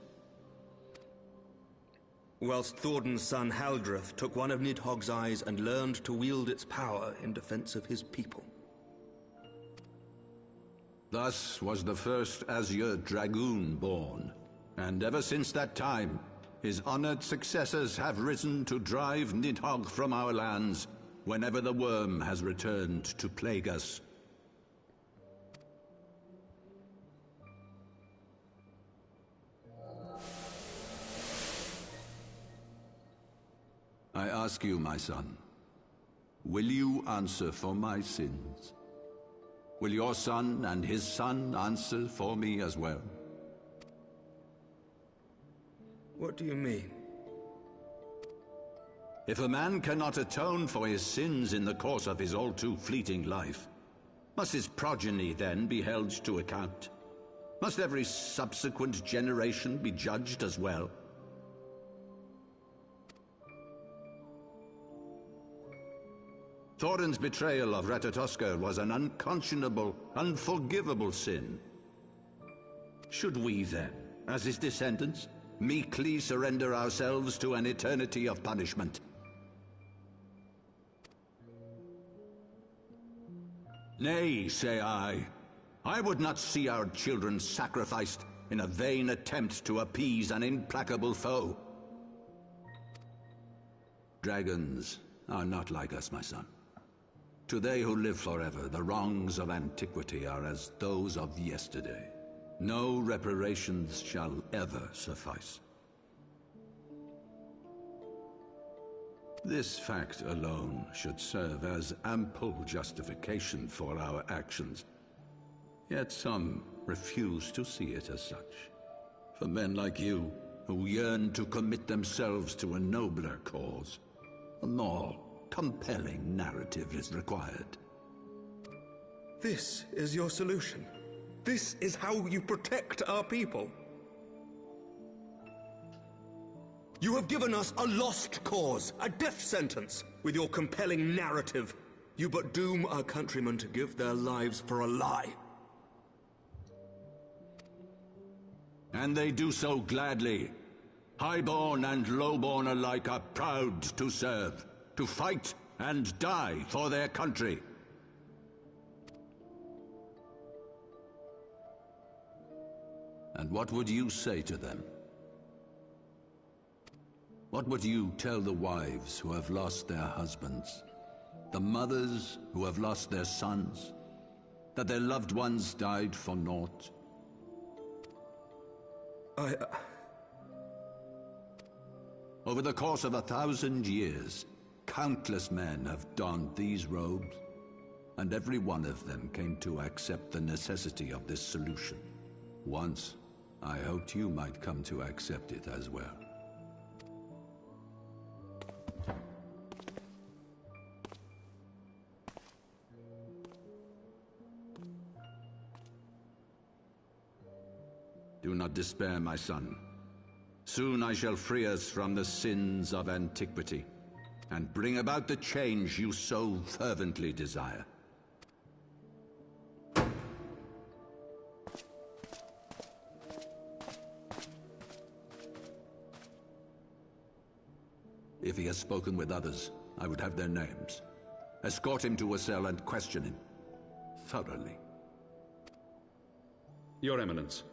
Whilst Thordan's son Haldreth took one of Nidhogg's eyes and learned to wield its power in defense of his people. Thus was the first Azure Dragoon born, and ever since that time, his honored successors have risen to drive Nidhogg from our lands whenever the worm has returned to plague us. I ask you, my son, will you answer for my sins? Will your son and his son answer for me as well? What do you mean? If a man cannot atone for his sins in the course of his all-too-fleeting life, must his progeny then be held to account? Must every subsequent generation be judged as well? Thorin's betrayal of Ratatoskr was an unconscionable, unforgivable sin. Should we then, as his descendants, meekly surrender ourselves to an eternity of punishment? Nay, say I. I would not see our children sacrificed in a vain attempt to appease an implacable foe. Dragons are not like us, my son. To they who live forever, the wrongs of antiquity are as those of yesterday. No reparations shall ever suffice. This fact alone should serve as ample justification for our actions. Yet some refuse to see it as such. For men like you, who yearn to commit themselves to a nobler cause, a more compelling narrative is required. This is your solution. This is how you protect our people. You have given us a lost cause, a death sentence. With your compelling narrative, you but doom our countrymen to give their lives for a lie. And they do so gladly. Highborn and lowborn alike are proud to serve, to fight and die for their country. And what would you say to them? What would you tell the wives who have lost their husbands? The mothers who have lost their sons? That their loved ones died for naught? Over the course of 1,000 years, countless men have donned these robes, and every one of them came to accept the necessity of this solution. Once, I hoped you might come to accept it as well. Do not despair, my son. Soon I shall free us from the sins of antiquity, and bring about the change you so fervently desire. If he has spoken with others, I would have their names. Escort him to a cell and question him thoroughly. Your Eminence.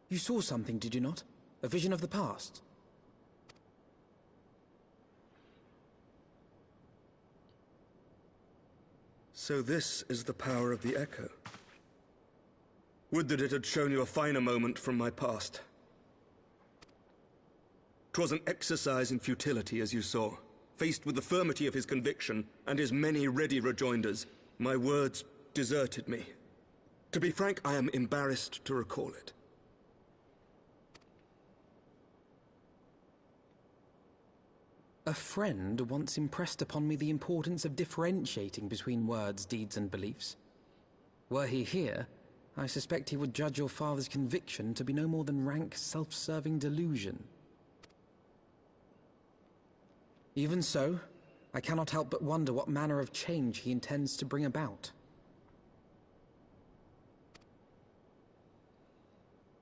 You saw something, did you not? A vision of the past? So this is the power of the Echo. Would that it had shown you a finer moment from my past. 'Twas an exercise in futility, as you saw. Faced with the firmity of his conviction and his many ready rejoinders, my words deserted me. To be frank, I am embarrassed to recall it. A friend once impressed upon me the importance of differentiating between words, deeds, and beliefs. Were he here, I suspect he would judge your father's conviction to be no more than rank, self-serving delusion. Even so, I cannot help but wonder what manner of change he intends to bring about.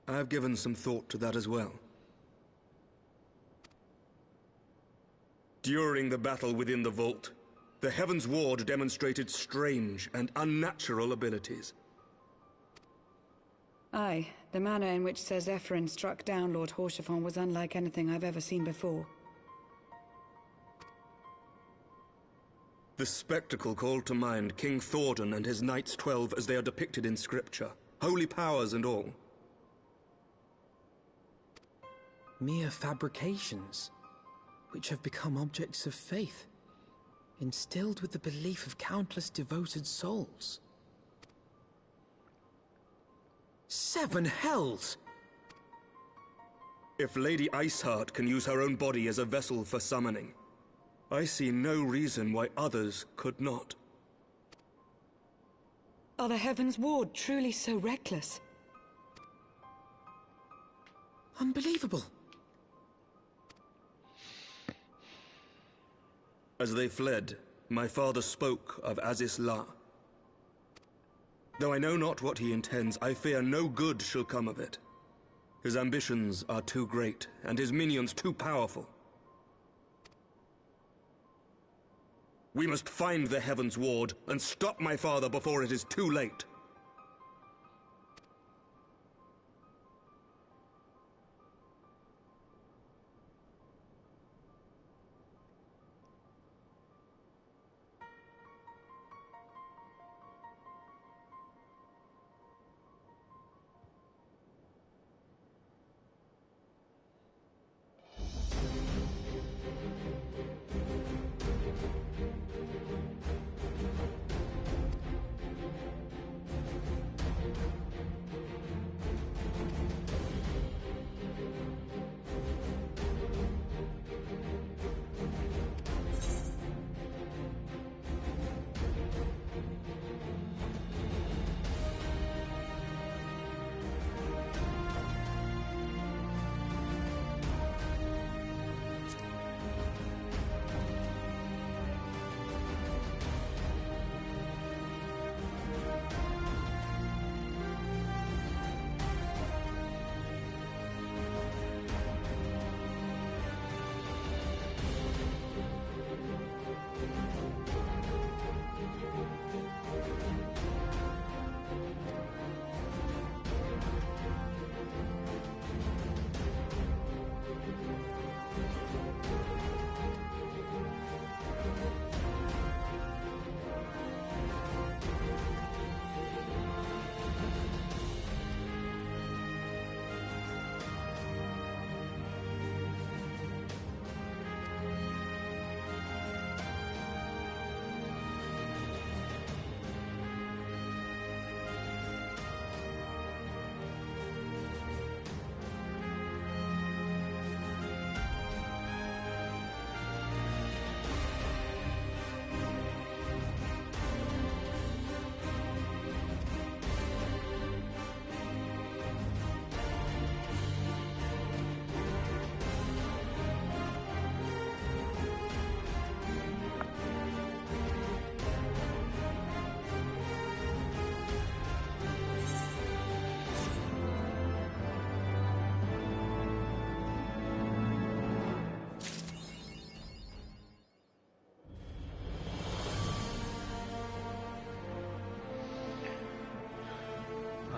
I have given some thought to that as well. During the battle within the vault, the Heavensward demonstrated strange and unnatural abilities. Aye, the manner in which Sir Zephyrin struck down Lord Horschiffon was unlike anything I've ever seen before. The spectacle called to mind King Thordan and his Knights 12 as they are depicted in scripture, holy powers and all. Mere fabrications, which have become objects of faith, instilled with the belief of countless devoted souls. 7 hells! If Lady Iceheart can use her own body as a vessel for summoning, I see no reason why others could not. Are the Heavensward truly so reckless? Unbelievable! As they fled, my father spoke of Aziz La. Though I know not what he intends, I fear no good shall come of it. His ambitions are too great, and his minions too powerful. We must find the Heavensward and stop my father before it is too late.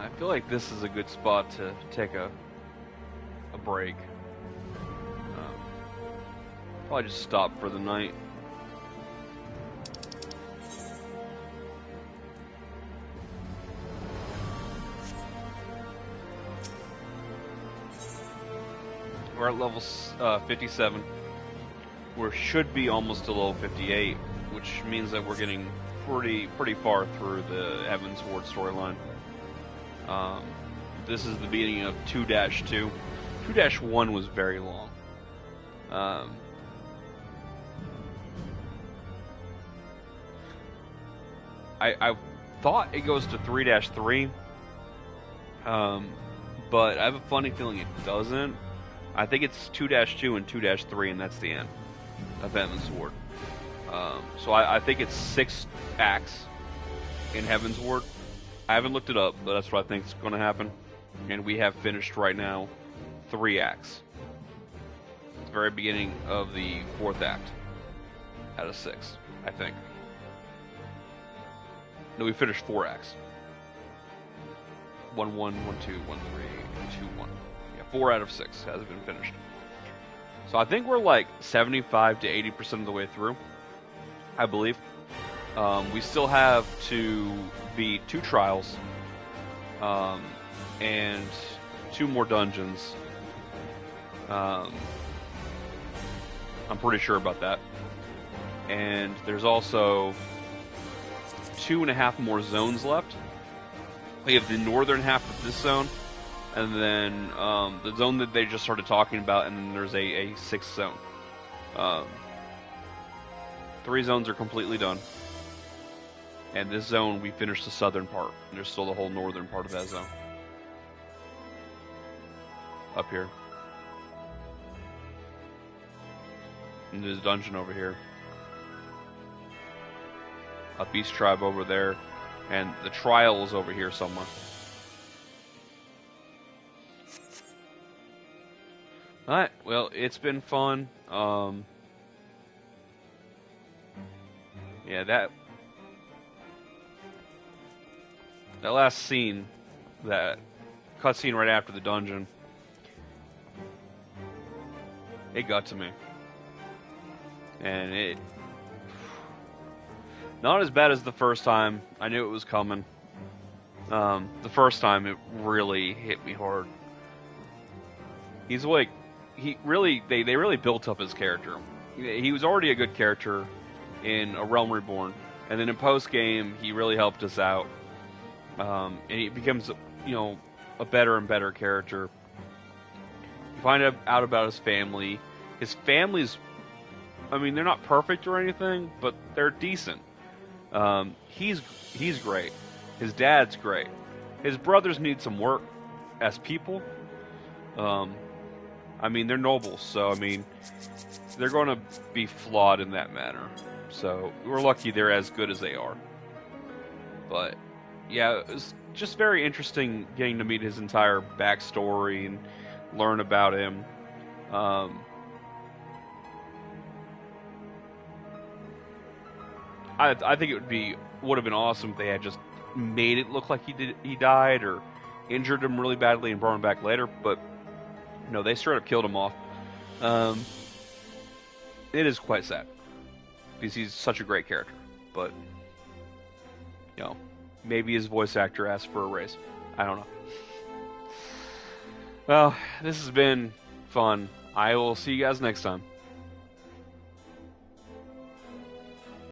I feel like this is a good spot to take a break. Probably just stop for the night. We're at level 57. We should be almost to level 58, which means that we're getting pretty far through the Heavensward storyline. This is the beginning of 2-2. 2-1 was very long. I thought it goes to 3-3, but I have a funny feeling it doesn't. I think it's 2-2 and 2-3, and that's the end of Heavensward. So I think it's 6 acts in Heavensward. I haven't looked it up, but that's what I think is going to happen. And we have finished right now 3 acts. It's the very beginning of the 4th act out of 6, I think. No, we finished 4 acts. 1-1, 1-2, 1-3, 2-1. Yeah, 4 out of 6 has been finished. So I think we're like 75 to 80% of the way through, I believe. We still have to beat 2 trials and 2 more dungeons. I'm pretty sure about that. And there's also 2.5 more zones left. We have the northern half of this zone, and then the zone that they just started talking about, and then there's a 6th zone. 3 zones are completely done. And this zone, we finished the southern part. There's still the whole northern part of that zone. Up here. And there's a dungeon over here. A beast tribe over there. And the trial is over here somewhere. Alright, well, it's been fun. Yeah, that last scene, that cutscene right after the dungeon, it got to me. And it... not as bad as the first time. I knew it was coming. The first time, it really hit me hard. He's like... they really built up his character. He was already a good character in A Realm Reborn. And then in post-game, he really helped us out. And he becomes, a better and better character. You find out about his family. His family's, they're not perfect or anything, but they're decent. He's great. His dad's great. His brothers need some work as people. They're nobles, so, they're going to be flawed in that manner. So, we're lucky they're as good as they are. But, yeah, it was just very interesting getting to meet his entire backstory and learn about him. I think it would have been awesome if they had just made it look like he died or injured him really badly and brought him back later, but no, they straight up killed him off. It is quite sad because he's such a great character, but maybe his voice actor asked for a raise. I don't know. Well, this has been fun. I will see you guys next time.